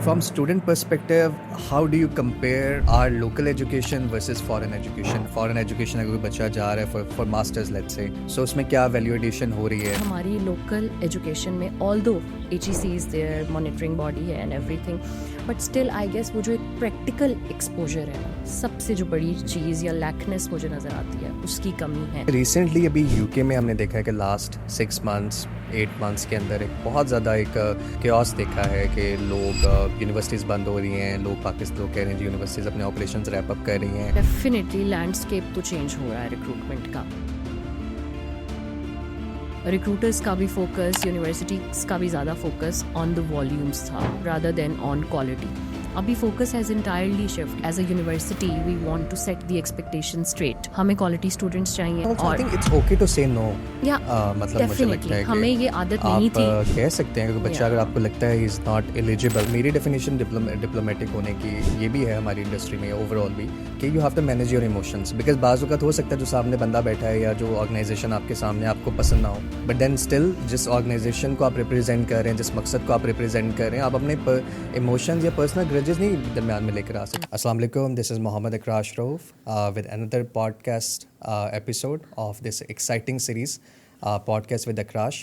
From student perspective, how do you compare our local education versus foreign education? Foreign education अगर कोई बच्चा जा रहा है for masters let's say, so उसमें क्या value addition हो रही है? हमारी local education में although HEC is their monitoring body है and everything, but still I guess वो जो एक practical exposure है ना, सबसे जो बड़ी चीज़ या lackness मुझे नज़र आती है उसकी कमी है. Recently अभी UK में हमने देखा है कि last 6 months 8 months के अंदर एक बहुत ज़्यादा एक chaos देखा है कि लोग यूनिवर्सिटीज़ बंद हो रही हैं, लोग पाकिस्तान लोग कह रहे हैं यूनिवर्सिटीज़ अपने ऑपरेशंस रैप अप कर रही हैं. डेफिनेटली लैंडस्केप तो चेंज हो रहा है रिक्रूटमेंट का. रिक्रूटर्स का भी फोकस, यूनिवर्सिटीज़ का भी ज़्यादा फोकस ऑन द वॉल्यूम्स था रादर देन ऑन क्वालिटी. अभी focus has entirely shift. As a university we want to set the expectation straight. हमें क्वालिटी स्टूडेंट्स चाहिए. और I think it's okay to say no. या मतलब मुझे लगता है कि हमें ये आदत नहीं थी. आप कह सकते हैं कि बच्चा अगर आपको लगता है ही इज़ नॉट एलिजिबल. मेरी डेफिनेशन डिप्लोमेटिक होने की ये भी है हमारी इंडस्ट्री में ओवरऑल भी कि you have to manage your emotions. Because बाज़ वक़्त हो सकता है जो सामने बंदा बैठा है या जो ऑर्गेनाइजेशन आपके सामने आपको पसंद ना हो, बट देन स्टिल जिस ऑर्गेनाइजेशन को आप रिप्रेजेंट कर रहे हैं, जिस मकसद को आप रिप्रेजेंट कर रहे हैं, आप अपने इमोशंस या पर्सनल ग्रजेस नहीं दरमियान में लेकर आ सकते. अस्सलाम वालेकुम, this is Mohammad Ikrash Rauf with another podcast episode of this exciting series, podcast with Akrash.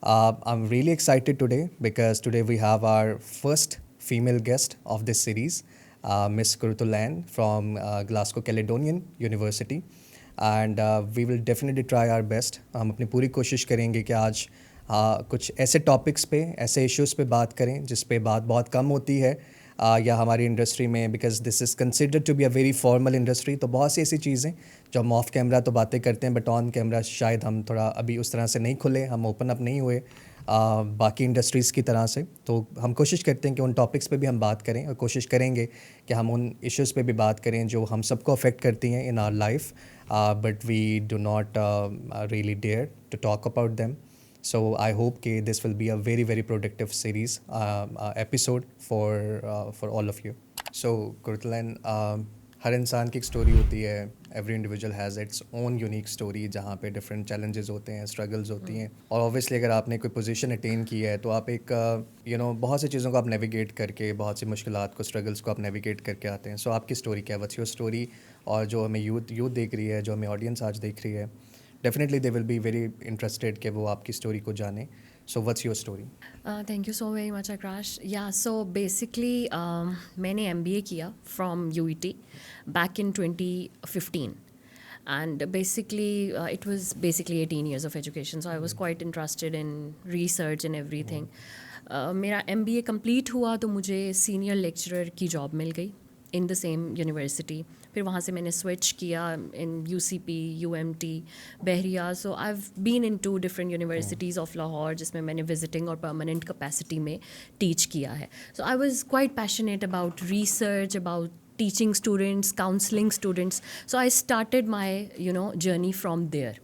I'm really excited today because today we have our first female guest of this series, Miss Kurtulan from Glasgow Caledonian University, and we will definitely try our best. हम अपनी पूरी कोशिश करेंगे कि आज कुछ ऐसे topics पे, ऐसे इश्यूज़ पे बात करें जिस पे बात बहुत कम होती है या हमारी इंडस्ट्री में, because this is considered to be a very formal industry. तो बहुत सी ऐसी चीज़ें जो हम ऑफ कैमरा तो बातें करते हैं, बट ऑन कैमरा शायद हम थोड़ा अभी उस तरह से नहीं खुले, हम ओपन अप नहीं हुए बाकी इंडस्ट्रीज़ की तरह से. तो हम कोशिश करते हैं कि उन टॉपिक्स पे भी हम बात करें और कोशिश करेंगे कि हम उन इश्यूज़ पे भी बात करें जो हम सबको अफेक्ट करती हैं in our life, but we do not really dare to talk about them. So I hope that this will be a very very productive series episode for all of you. So Kurtulan, हर इंसान की एक story होती है. Every individual has its own unique story जहाँ पे different challenges होते हैं, struggles होती हैं. और ऑब्वियसली अगर आपने कोई पोजीशन अटेन की है तो आप एक बहुत सी चीज़ों को आप नेविगेट करके, बहुत सी मुश्किलात को, स्ट्रगल्स को आप नेविगेट करके आते हैं. सो आपकी स्टोरी क्या, व्हाट्स योर स्टोरी? और जो हमें यूथ देख रही है, जो हमें ऑडियंस आज देख रही है, definitely they will be very interested कि वो आपकी स्टोरी को जाने. So what's your story? Thank you so very much Akrash. Yeah, so basically मैंने MBA किया from UET back in 2015 and basically it was basically 18 years of education, so I was quite interested in research and everything. मेरा MBA complete हुआ तो मुझे senior lecturer की job मिल गई in the same university. फिर वहाँ से मैंने स्विच किया in UCP, UMT, Bahria. So I have been in 2 different universities of Lahore जिसमें मैंने विजिटिंग और परमानेंट कैपेसिटी में टीच किया है. So I was quite passionate about research, about teaching students, counseling students. So I started my journey from there.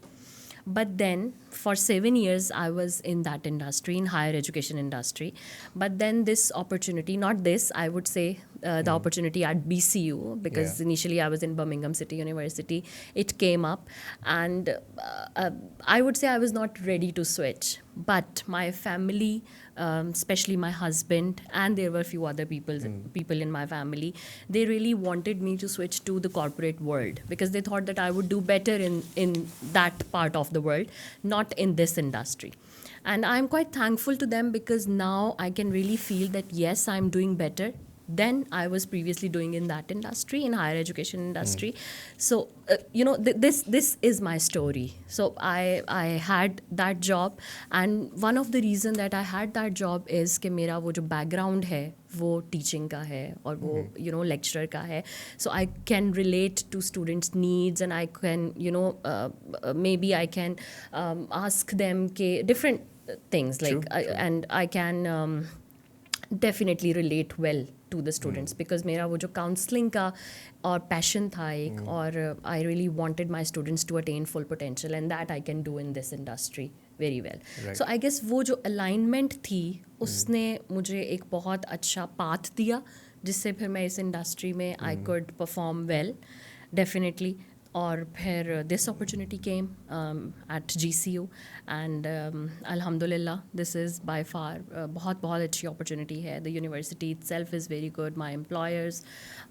But then for 7 years I was in that industry, in higher education industry. But then this opportunity, not this, I would say the opportunity at BCU, because initially I was in Birmingham City University, it came up and I would say I was not ready to switch. But my family, especially my husband, and there were a few other people in my family, they really wanted me to switch to the corporate world because they thought that I would do better in that part of the world, not in this industry. And I'm quite thankful to them because now I can really feel that yes, I'm doing better than I was previously doing in that industry, in higher education industry. So this is my story. So I had that job, and one of the reason that I had that job is कि मेरा वो जो background है वो teaching का है और वो lecturer का है. So I can relate to students' needs and I can maybe I can ask them के different things like true. And I can definitely relate well to the students because मेरा वो जो counseling का और passion था एक, और I really wanted my students to attain full potential and that I can do in this industry very well. Right. So I guess वो जो alignment थी उसने मुझे एक बहुत अच्छा path दिया जिससे फिर मैं इस industry में I could perform well, definitely. और फिर this opportunity came at GCU and अल्हम्दुलिल्लाह दिस इज़ बाय फार बहुत बहुत अच्छी अपॉर्चुनिटी है. The university itself is very good, my employers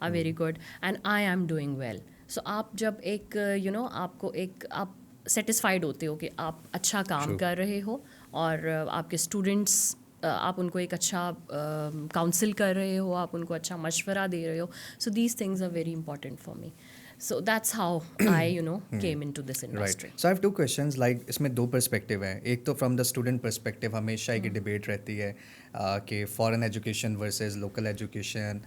are very good and I am doing well. So आप जब एक आपको एक आप सेटिस्फाइड होते हो कि आप अच्छा काम True. कर रहे हो और आपके स्टूडेंट्स आप उनको एक अच्छा काउंसिल कर रहे हो, आप उनको अच्छा मशवरा दे रहे हो. So these things are very important for me. So that's how I came into this right. Industry. So I have two questions. Like इसमें दो पर्सपेक्टिव हैं. एक तो फ्रॉम द स्टूडेंट पर्सपेक्टिव हमेशा एक डिबेट रहती है कि foreign education versus local education.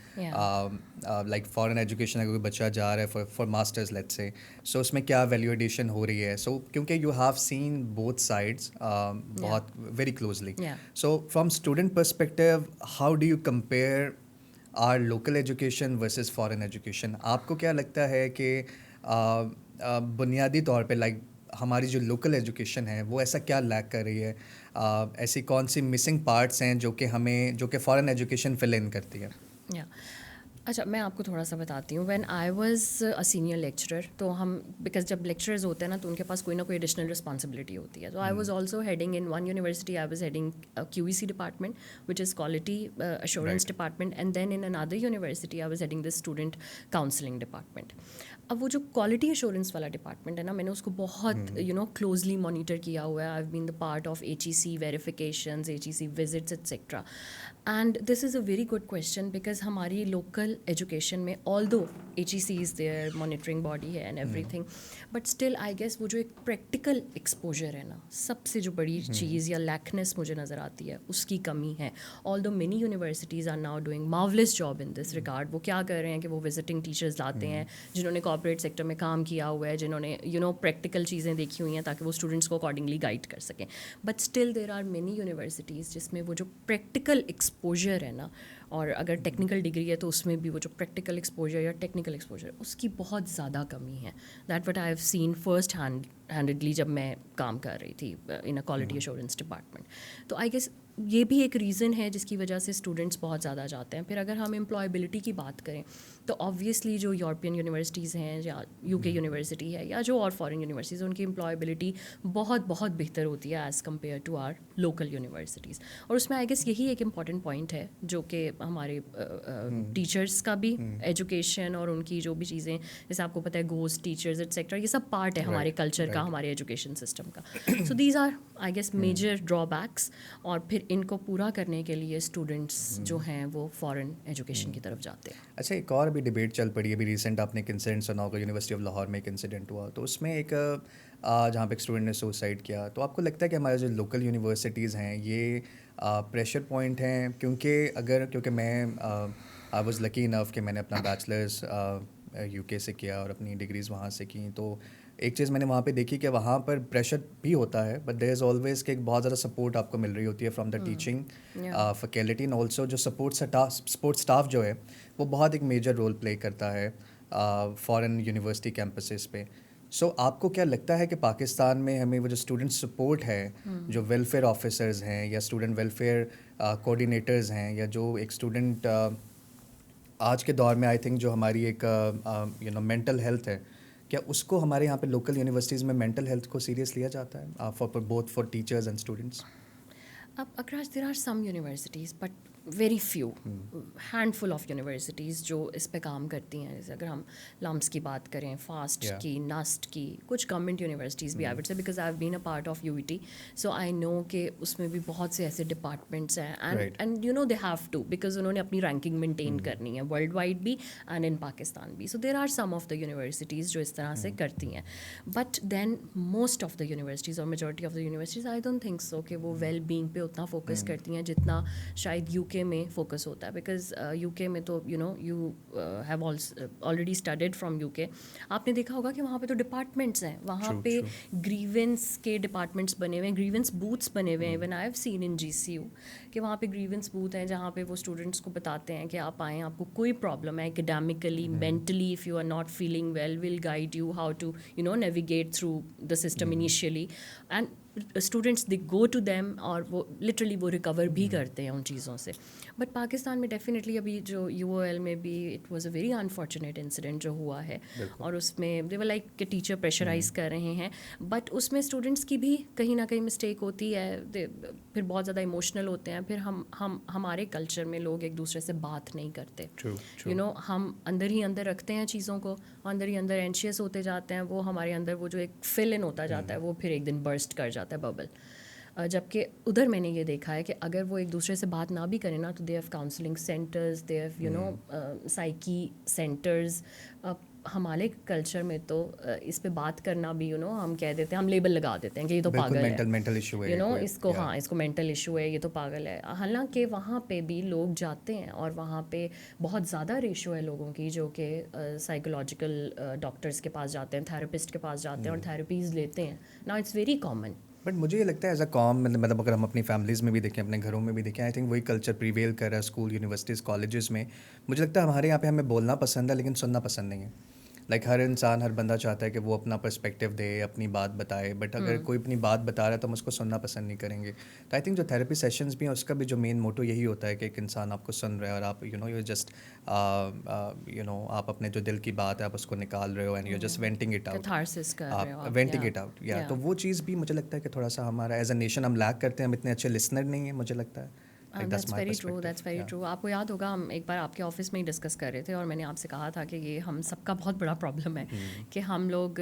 Like foreign education अगर कोई बच्चा जा रहा है फॉर मास्टर्स लेट्स से, सो उसमें क्या वैल्यू एडिशन हो रही है. सो क्योंकि you have seen both sides बहुत very closely. Yeah. So from student perspective how do you compare our local education versus foreign education. आपको क्या लगता है कि बुनियादी तौर पे लाइक हमारी जो लोकल एजुकेशन है वो ऐसा क्या लैक कर रही है, ऐसी कौन सी मिसिंग पार्ट्स हैं जो कि फॉरेन एजुकेशन फिल इन करती है. या अच्छा, मैं आपको थोड़ा सा बताती हूँ. When I was a senior lecturer, तो हम बिकॉज जब लेक्चरर्स होते हैं ना तो उनके पास कोई ना कोई एडिशनल रिस्पॉन्सिबिलिटी होती है. तो I was also heading in one university, I was heading QEC department which is quality assurance department, and then in another university I was heading the student counselling department. अब वो जो quality assurance वाला department है ना, मैंने उसको बहुत closely monitor किया हुआ है. I have been the part of HEC verifications, HEC visits etcetera. And this is a very good question because हमारी लोकल एजुकेशन में although HEC is there monitoring body है and everything, but still I guess वो जो एक practical exposure है ना, सबसे जो बड़ी चीज़ या लैकनेस मुझे नज़र आती है, उसकी कमी है. Although many universities are now doing marvellous job in this regard. वो क्या कर रहे हैं कि वो विजिटिंग टीचर्स लाते हैं जिन्होंने कॉर्पोरेट सेक्टर में काम किया हुआ है, जिन्होंने प्रैक्टिकल चीज़ें देखी हुई हैं ताकि वो स्टूडेंट्स को अकॉर्डिंगली गाइड कर सकें. But still there are many universities जिसमें वो जो प्रैक्टिकल एक्सपोजर है ना, और अगर टेक्निकल डिग्री है तो उसमें भी वो जो प्रैक्टिकल एक्सपोजर या टेक्निकल एक्सपोजर, उसकी बहुत ज़्यादा कमी है. That what I have scene first handedly जब मैं काम कर रही थी इन अ क्वालिटी अश्योरेंस डिपार्टमेंट. तो आई गेस ये भी एक रीज़न है जिसकी वजह से स्टूडेंट्स बहुत ज़्यादा जाते हैं. फिर अगर हम एम्प्लॉयबिलिटी की बात करें तो ऑब्वियसली जो यूरोपियन यूनिवर्सिटीज़ हैं या UK यूनिवर्सिटी है या जो और फॉरेन यूनिवर्सिटीज़, उनकी एम्प्लॉयबिलिटी बहुत बहुत बेहतर होती है as compare to our local universities. और उसमें आई गेस यही एक इम्पॉर्टेंट पॉइंट है जो कि हमारे टीचर्स का भी एजुकेशन और उनकी जो भी चीज़ें, जैसे आपको पता है घोस्ट टीचर्स एट्सेट्रा, ये सब पार्ट है हमारे कल्चर का, हमारे एजुकेशन सिस्टम का. So these are I guess major drawbacks. और फिर इनको पूरा करने के लिए स्टूडेंट्स जो हैं वो फॉरेन एजुकेशन की तरफ जाते हैं. अच्छा, एक और भी डिबेट चल पड़ी है. अभी रिसेंट आपने एक इंसिडेंट सुना होगा, यूनिवर्सिटी ऑफ लाहौर में एक इंसिडेंट हुआ, तो उसमें एक जहाँ पे एक स्टूडेंट ने सुसाइड किया. तो आपको लगता है कि हमारे जो लोकल यूनिवर्सिटीज़ हैं ये प्रेशर पॉइंट हैं? क्योंकि मैं आई वाज लकी इनफ कि मैंने अपना बैचलर्स UK से किया और अपनी डिग्रीज़ वहाँ से की. तो एक चीज़ मैंने वहाँ पे देखी कि वहाँ पर प्रेशर भी होता है, बट देयर इज़ ऑलवेज़ कि एक बहुत ज़्यादा सपोर्ट आपको मिल रही होती है from the teaching faculty, and also जो सपोर्ट स्टाफ जो है वो बहुत एक मेजर रोल प्ले करता है फॉरेन यूनिवर्सिटी कैंपसेस पे. सो आपको क्या लगता है कि पाकिस्तान में हमें वो जो स्टूडेंट सपोर्ट है, जो वेलफेयर ऑफिसर्स हैं या स्टूडेंट वेलफेयर कोऑर्डिनेटर्स हैं, या जो एक स्टूडेंट आज के दौर में आई थिंक जो हमारी एक मेंटल हेल्थ है, क्या उसको हमारे यहाँ पे लोकल यूनिवर्सिटीज़ में मेंटल हेल्थ को सीरियस लिया जाता है फॉर टीचर्स एंड स्टूडेंट्स? अब across there are some universities but very few handful of universities जो इस पे काम करती हैं. जैसे अगर हम लम्स की बात करें, फास्ट की, नस्ट की, कुछ गवर्नमेंट यूनिवर्सिटीज़ भी I would say, because I have been a part of UET, so I know कि उसमें भी बहुत से ऐसे डिपार्टमेंट्स हैं and they have to, because उन्होंने अपनी रैंकिंग मेंटेन करनी है वर्ल्ड वाइड भी एंड इन पाकिस्तान भी. So there are some of the universities जो इस तरह से करती हैं, but then most of the universities और majority of the universities I don't think so कि वो वेल बींग पे उतना फोकस करती हैं जितना शायद UK में फोकस होता है. बिकॉज UK में तो you have already studied from UK. आपने देखा होगा कि वहाँ पे तो डिपार्टमेंट्स हैं, वहाँ पे ग्रीवेंस के डिपार्टमेंट्स बने हुए हैं, ग्रीवेंस बूथ्स बने हुए हैं. Even I have seen in GCU कि वहाँ पे ग्रीवेंस बूथ हैं जहाँ पे वो स्टूडेंट्स को बताते हैं कि आप आएँ, आपको कोई प्रॉब्लम है academically, mentally, if you are not feeling well, will guide you how to navigate through the system initially. And students they go to them और वो लिटरली वो रिकवर भी करते हैं उन चीज़ों से. बट पाकिस्तान में डेफिनेटली अभी जो UOL में भी it was a very unfortunate incident जो हुआ है, और उसमें दे वर लाइक कि टीचर प्रेशराइज कर रहे हैं, बट उसमें स्टूडेंट्स की भी कहीं ना कहीं मिस्टेक होती है. फिर बहुत ज़्यादा इमोशनल होते हैं. फिर हम हमारे कल्चर में लोग एक दूसरे से बात नहीं करते. ट्रू हम अंदर ही अंदर रखते हैं चीज़ों को, अंदर ही अंदर एंशियस होते जाते हैं. वो हमारे अंदर वो जो एक फिल इन होता जाता है वो फिर एक दिन बर्स्ट कर जाता है बबल. जबकि उधर मैंने ये देखा है कि अगर वो एक दूसरे से बात ना भी करें ना, तो they have counselling centres, they have psyche centres. हमारे कल्चर में तो इस पे बात करना भी हम कह देते हैं, हम लेबल लगा देते हैं कि ये तो पागल है, मेंटल इशू है इसको हाँ इसको मेंटल इशू है, ये तो पागल है. हालांकि वहाँ पे भी लोग जाते हैं और वहाँ पे बहुत ज़्यादा रेशो है लोगों की जो कि साइकोलॉजिकल डॉक्टर्स के पास जाते हैं, थेरेपिस्ट के पास जाते हैं और थेरेपीज़ लेते हैं. Now it's very common. But मुझे ये लगता है एज अ कॉम मतलब अगर हम अपनी फैमिलीज़ में भी देखें, अपने घरों में भी देखें, आई थिंक वही कल्चर प्रीवेल कर रहा है स्कूल, यूनिवर्सिटीज़, कॉलेजेस में. मुझे लगता है हमारे यहाँ पे हमें बोलना पसंद है लेकिन सुनना पसंद नहीं है. लाइक हर इंसान, हर बंदा चाहता है कि वो अपना पर्सपेक्टिव दे, अपनी बात बताए, बट अगर कोई अपनी बात बता रहा है तो हम उसको सुनना पसंद नहीं करेंगे. तो आई थिंक जो थेरेपी सेशंस भी हैं उसका भी जो मेन मोटो यही होता है कि एक इंसान आपको सुन रहा है और आप यू जस्ट आप अपने जो दिल की बात है आप उसको निकाल रहे हो and you just venting it out, catharsis कर रहे हो आप आप. Venting it out. या तो वो चीज़ भी मुझे लगता है कि थोड़ा सा हमारा एज अ नेशन हम लैक करते हैं, हम इतने अच्छे लिसनर नहीं है मुझे लगता है. That's very true, that's very true. आपको याद होगा हम एक बार आपके ऑफिस में ही डिस्कस कर रहे थे और मैंने आपसे कहा था कि ये हम सबका बहुत बड़ा प्रॉब्लम है कि हम लोग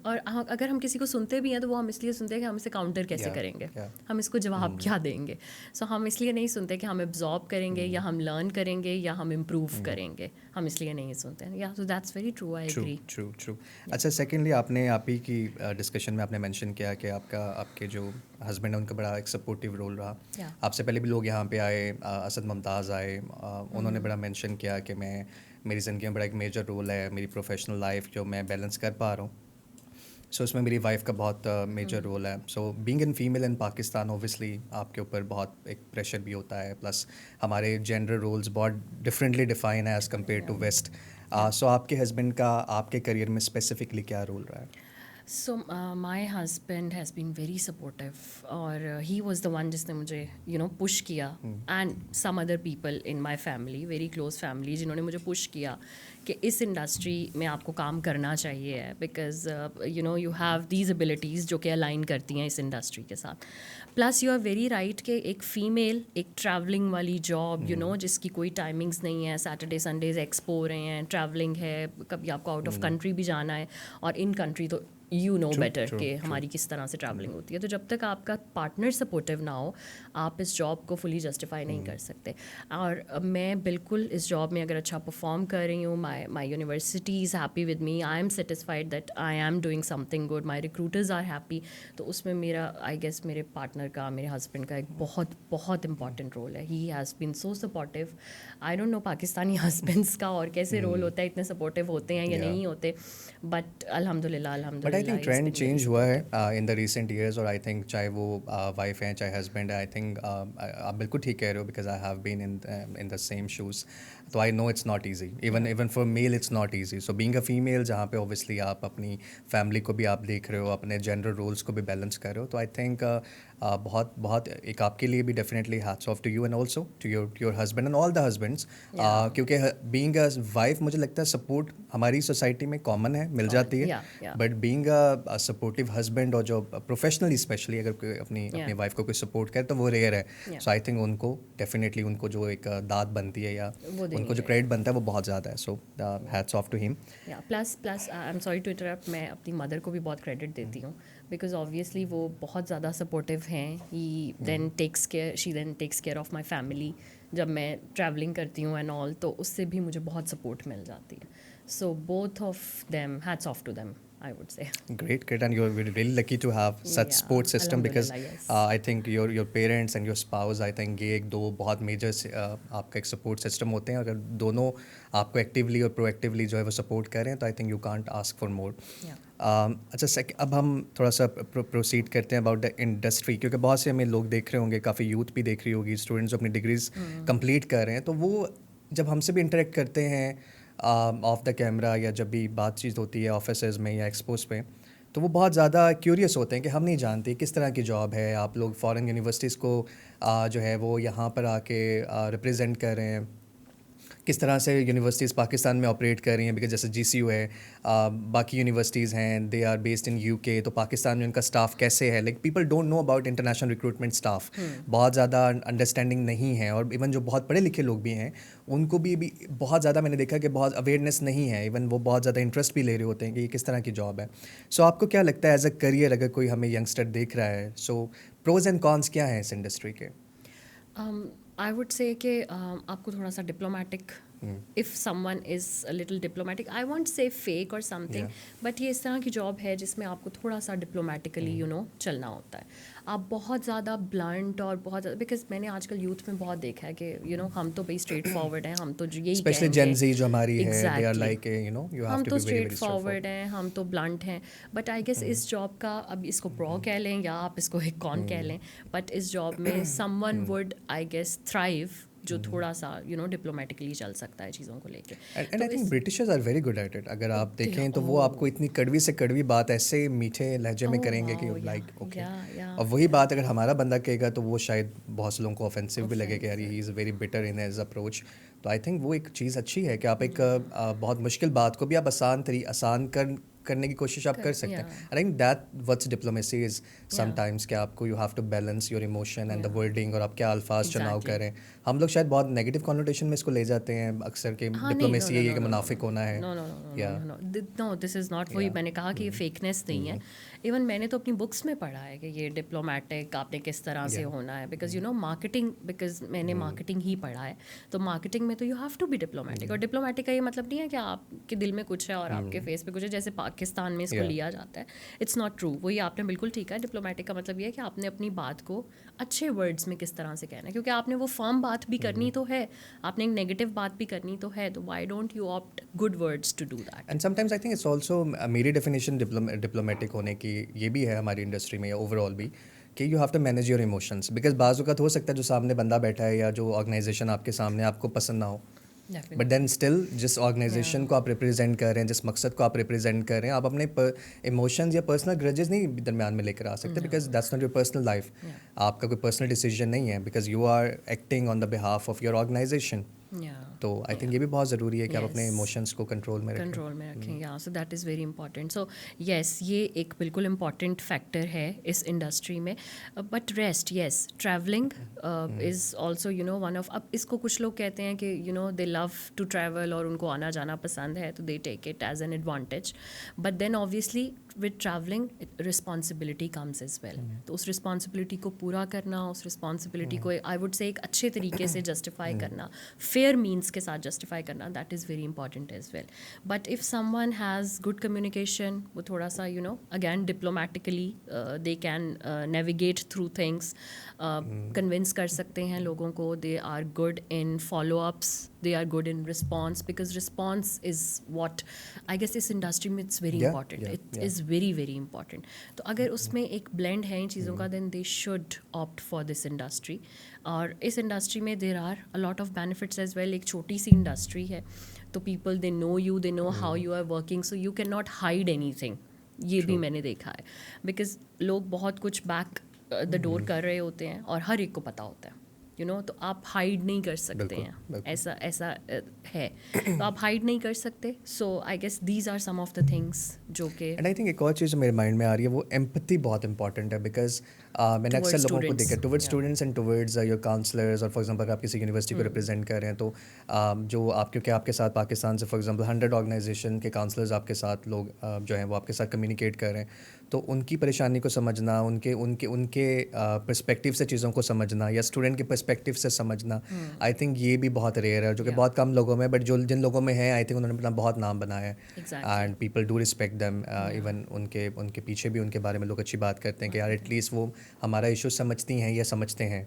और अगर हम किसी को सुनते भी हैं तो वो हम इसलिए सुनते हैं कि हम इसे काउंटर कैसे करेंगे, हम इसको जवाब क्या देंगे. सो हम इसलिए नहीं सुनते कि हम एब्जॉर्ब करेंगे या हम लर्न करेंगे या हम इम्प्रूव करेंगे, हम इसलिए नहीं सुनते हैं. या so that's very true, I agree. True. अच्छा, सेकेंडली आपने आप ही की डिस्कशन में आपने मेंशन किया कि आपके जो हस्बैंड है उनका बड़ा एक सपोर्टिव रोल रहा. आपसे पहले भी लोग यहाँ पे आए, असद मुमताज़ आए, उन्होंने बड़ा मेंशन किया कि मेरी ज़िंदगी में बड़ा एक मेजर रोल है मेरी प्रोफेशनल लाइफ जो मैं बैलेंस कर पा रहा हूँ. सो उसमें मेरी वाइफ का बहुत मेजर रोल है. So being in female in Pakistan obviously आपके ऊपर बहुत एक प्रेशर भी होता है, प्लस हमारे जेंडर रोल्स बहुत डिफरेंटली डिफाइन है एज़ कम्पेयर टू वेस्ट. सो आपके हस्बैंड का आपके करियर में स्पेसिफिकली क्या रोल रहा है? So my husband has been very supportive और he was the one जिसने मुझे push किया, and some other people in my family, very close family, जिन्होंने मुझे push किया कि इस इंडस्ट्री में आपको काम करना चाहिए है, because you have these abilities जो कि अलाइन करती हैं इस इंडस्ट्री के साथ. Plus you are very right कि एक फ़ीमेल एक ट्रैवलिंग वाली जॉब जिसकी कोई टाइमिंग्स नहीं है, सैटरडे संडेज एक्सपो हो रहे हैं, ट्रैवलिंग है, कभी आपको आउट ऑफ कंट्री भी जाना है, और इन कंट्री तो यू नो बेटर कि हमारी किस तरह से ट्रैवलिंग होती है. तो जब तक आपका पार्टनर सपोर्टिव ना हो आप इस जॉब को फुली जस्टिफाई नहीं कर सकते. और मैं बिल्कुल इस जॉब में अगर अच्छा परफॉर्म कर रही हूँ, my university is happy with me, I am satisfied that I am doing something good, my recruiters are happy, तो उसमें मेरा आई गेस मेरे पार्टनर का, मेरे हस्बैंड का एक बहुत बहुत इंपॉर्टेंट रोल है. He has been so supportive. I don't know Pakistani husbands का और कैसे रोल होता है, इतने सपोर्टिव होते हैं या नहीं होते, बट अल्हम्दुलिल्लाह but I think trend change हुआ है इन द रिसेंट ईयर्स. और आई थिंक चाहे वो वाइफ हैं चाहे हस्बैंड है, आई थिंक आप बिल्कुल ठीक कह रहे हो, because I have been in the same shoes. तो I know it's not easy, even for male it's not easy. So being a female जहाँ पे ऑब्वियसली आप अपनी फैमिली को भी आप देख रहे हो, अपने जेंडर रोल्स को भी बैलेंस कर रहे हो, तो आई थिंक बहुत बहुत एक आपके लिए भी definitely hats off to you and also to your husband and all the husbands. क्योंकि बीइंग अ वाइफ मुझे लगता है सपोर्ट हमारी सोसाइटी में कॉमन है, मिल जाती है, but being a supportive husband और जो प्रोफेशनली स्पेशली अगर कोई अपनी वाइफ को कोई सपोर्ट करे तो वो रेयर है. सो आई थिंक उनको डेफिनेटली उनको जो एक दाद बनती है या उनको जो क्रेडिट बनता है वो बहुत ज़्यादा है. So hats off to him. Plus I am sorry to interrupt, मैं अपनी मदर को भी बहुत क्रेडिट देती हूँ, बिकॉज ऑब्वियसली वो बहुत ज़्यादा सपोर्टिव हैं. She then takes care of my family. जब मैं ट्रैवलिंग करती हूँ एंड ऑल, तो उससे भी मुझे बहुत सपोर्ट मिल जाती है. So both of them, hats off to them, I would say. Great, and you're really lucky to have such support system, because yes. I think your parents and your spouse, I think ये एक दो बहुत major आपका एक support system होते हैं. अगर दोनों आपको actively और proactively जो है वो support करें तो I think you can't ask for more. अच्छा, अब हम थोड़ा सा प्रोसीड करते हैं अबाउट द इंडस्ट्री, क्योंकि बहुत से हमें लोग देख रहे होंगे, काफ़ी यूथ भी देख रही होगी, स्टूडेंट्स जो अपनी डिग्रीज कंप्लीट कर रहे हैं, तो वो जब हमसे भी इंटरेक्ट करते हैं ऑफ द कैमरा या जब भी बातचीत होती है ऑफिसेज में या एक्सपोज पे, तो वो बहुत ज़्यादा क्यूरियस होते हैं कि हम नहीं जानते किस तरह की जॉब है, आप लोग फॉरेन यूनिवर्सिटीज़ को जो है वो यहाँ पर आके रिप्रेजेंट कर रहे हैं, किस तरह से यूनिवर्सिटीज़ पाकिस्तान में ऑपरेट कर रही हैं, बिकॉज जैसे जीसीयू है, बाकी यूनिवर्सिटीज़ हैं, they are based in UK, तो पाकिस्तान में उनका स्टाफ कैसे है, like people don't know about international recruitment staff, बहुत ज़्यादा अंडरस्टैंडिंग नहीं है, और इवन जो बहुत पढ़े लिखे लोग भी हैं उनको भी बहुत ज़्यादा मैंने देखा कि बहुत अवेयरनेस नहीं है, इवन वो बहुत ज़्यादा इंटरेस्ट भी ले रहे होते हैं कि ये किस तरह की जॉब है। सो आपको क्या लगता है एज अ करियर, अगर कोई हमें यंगस्टर देख रहा है, सो प्रोज एंड कॉन्स क्या हैं इस इंडस्ट्री के? आई वुड से कि आपको थोड़ा सा diplomatic, if someone is a little diplomatic, I want से फेक और समथिंग, बट ये इस तरह की जॉब है जिसमें आपको थोड़ा सा डिप्लोमेटिकली चलना होता है। आप बहुत ज़्यादा ब्लंट और बहुत, बिकॉज मैंने आजकल यूथ में बहुत देखा है कि हम तो भाई स्ट्रेट फॉरवर्ड हैं, हम तो यही स्पेशली कहेंगे। जेन ज़ी जो हमारी है, they are Exactly. Like you have हम टू तो be very straight very forward हैं, हम तो ब्लंट हैं, बट आई गेस इस जॉब का, अब इसको प्रो कह लें या आप इसको एक कौन कह लें, बट इस जॉब में someone would I guess thrive जो थोड़ा सा डिप्लोमेटिकली चल सकता है चीज़ों को लेके। And I think Britishers are very good at it. अगर आप देखें तो वो आपको इतनी कड़वी से कड़वी बात ऐसे मीठे लहजे में करेंगे कि लाइक ओके, और वही बात अगर हमारा बंदा कहेगा तो वो शायद बहुत से लोगों को ऑफेंसिव भी लगे कि यार he is very bitter in his approach. तो आई थिंक वो एक चीज़ अच्छी है कि आप एक बहुत मुश्किल बात को भी आप आसान करने की कोशिश आप कर सकते हैं। I think that what's diplomacy is sometimes, कि आपको you have to balance your emotion and the wording, और आप क्या अल्फाज चुनाव करें। हम लोग शायद बहुत नेगेटिव कॉन्नोटेशन में इसको ले जाते हैं अक्सर, कि डिप्लोमेसी ये कि मुनाफिक होना है। No, this is not. वही मैंने कहा कि ये फेकनेस नहीं है। इवन मैंने तो अपनी बुक्स में पढ़ा है कि ये डिप्लोमेटिक आपने किस तरह से होना है, बिकॉज मार्केटिंग, बिकॉज मैंने मार्केटिंग ही पढ़ा है, तो मार्केटिंग में तो you have to be diplomatic. और डिप्लोमेटिक का ये मतलब नहीं है कि आपके दिल में कुछ है और आपके फेस पे कुछ है, जैसे पाकिस्तान में इसको लिया जाता है। It's not true. वही आपने बिल्कुल ठीक है। डिप्लोमेटिक का मतलब ये है कि आपने अपनी बात को अच्छे वर्ड्स में किस तरह से कहना है, क्योंकि आपने वो फर्म बात भी करनी तो है, आपने एक नेगेटिव बात भी करनी तो है, तो why don't you opt good words to do that. And sometimes I think it's also, मेरी डेफिनेशन डिप्लोमेटिक होने की ये भी है हमारी इंडस्ट्री में या ओवरऑल भी, कि you have to manage your emotions, because बाज़ हो सकता है जो सामने बंदा बैठा है या जो ऑर्गेनाइजेशन आपके सामने आपको पसंद ना हो, बट देन स्टिल जिस ऑर्गेनाइजेशन को आप रिप्रेजेंट कर रहे हैं, जिस मकसद को आप रिप्रेजेंट कर रहे हैं, आप अपने इमोशंस या पर्सनल ग्रजेस नहीं दरम्यान में लेकर आ सकते, because that's not your personal life. आपका कोई पर्सनल डिसीजन नहीं है, because you are acting on the behalf of your organisation. तो आई थिंक ये भी बहुत ज़रूरी है कि आप अपने इमोशंस को कंट्रोल में रखें। या so that is very important. So yes, ये एक बिल्कुल इम्पॉर्टेंट फैक्टर है इस इंडस्ट्री में। But rest, yes, travelling is also one of, अब इसको कुछ लोग कहते हैं कि दे लव टू ट्रैवल और उनको आना जाना पसंद है, तो they take it as an advantage. But then obviously with travelling responsibility comes as well. तो उस रिस्पॉन्सिबिलिटी को पूरा करना, उस रिस्पॉन्सिबिलिटी को आई वुड से एक अच्छे तरीके से जस्टिफाई करना, फेयर मीन्स के साथ जस्टिफाई करना, that is very important as well. But if someone has good communication, वो थोड़ा सा again diplomatically they can navigate through things, convince कर सकते हैं लोगों को, they are good in follow ups, they are good in response, because response is what I guess इस industry में it's very important. It is very very important. तो अगर उसमें एक blend है इन चीज़ों का, then they should opt for this industry. और इस इंडस्ट्री में there are a lot of benefits as well. एक छोटी सी इंडस्ट्री है, तो people they know you, they know how you are working, so you cannot hide anything. ये भी मैंने देखा है, because लोग बहुत कुछ back the door कर रहे होते हैं और हर एक को पता होता है, तो आप हाइड नहीं कर सकते हैं, ऐसा है, तो आप हाइड नहीं कर सकते। So I guess these are some of the things जो कि, एंड आई थिंक एक और चीज़ मेरे माइंड में आ रही है, वो एम्पैथी बहुत इंपॉर्टेंट है, बिकॉज मैंने अक्सर लोगों को देखा towards students and towards your counsellors, और फॉर एग्जांपल आप किसी यूनिवर्सिटी को रिप्रेजेंट कर रहे हैं, तो जो आप, क्योंकि आपके साथ पाकिस्तान से फॉर एग्जांपल 100 ऑर्गेनाइजेशन के काउंसलर्स आपके साथ लोग जो हैं वो आपके साथ कम्युनिकेट कर रहे हैं, तो उनकी परेशानी को समझना, उनके पर्सपेक्टिव से चीज़ों को समझना या स्टूडेंट के पर्सपेक्टिव से समझना, आई थिंक ये भी बहुत रेयर है, जो कि बहुत कम लोगों में, बट जो जिन लोगों में है आई थिंक उन्होंने अपना बहुत नाम बनाया है, and people do respect them. Even उनके पीछे भी उनके बारे में लोग अच्छी बात करते हैं कि यार एटलीस्ट वो हमारा इशू समझती हैं या समझते हैं,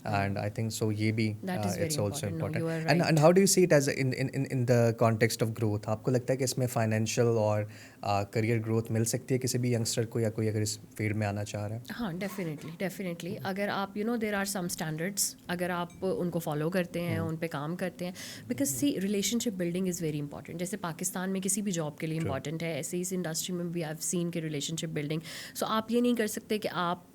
एंड आई थिंक सो ये भी it's also important. And how do you see it as in the context of growth? आपको लगता है कि इसमें फाइनेंशियल और करियर ग्रोथ मिल सकती है किसी भी यंगस्टर को, या कोई अगर इस फील्ड में आना चाह रहा है? हाँ, डेफिनेटली अगर आप देर आर सम स्टैंडर्ड्स, अगर आप उनको फॉलो करते हैं, उन पे काम करते हैं, because see relationship building is very important. जैसे पाकिस्तान में किसी भी जॉब के लिए इंपॉर्टेंट है, ऐसे ही इस इंडस्ट्री में भी आई हैव सीन के रिलेशनशिप बिल्डिंग। सो आप ये नहीं कर सकते कि आप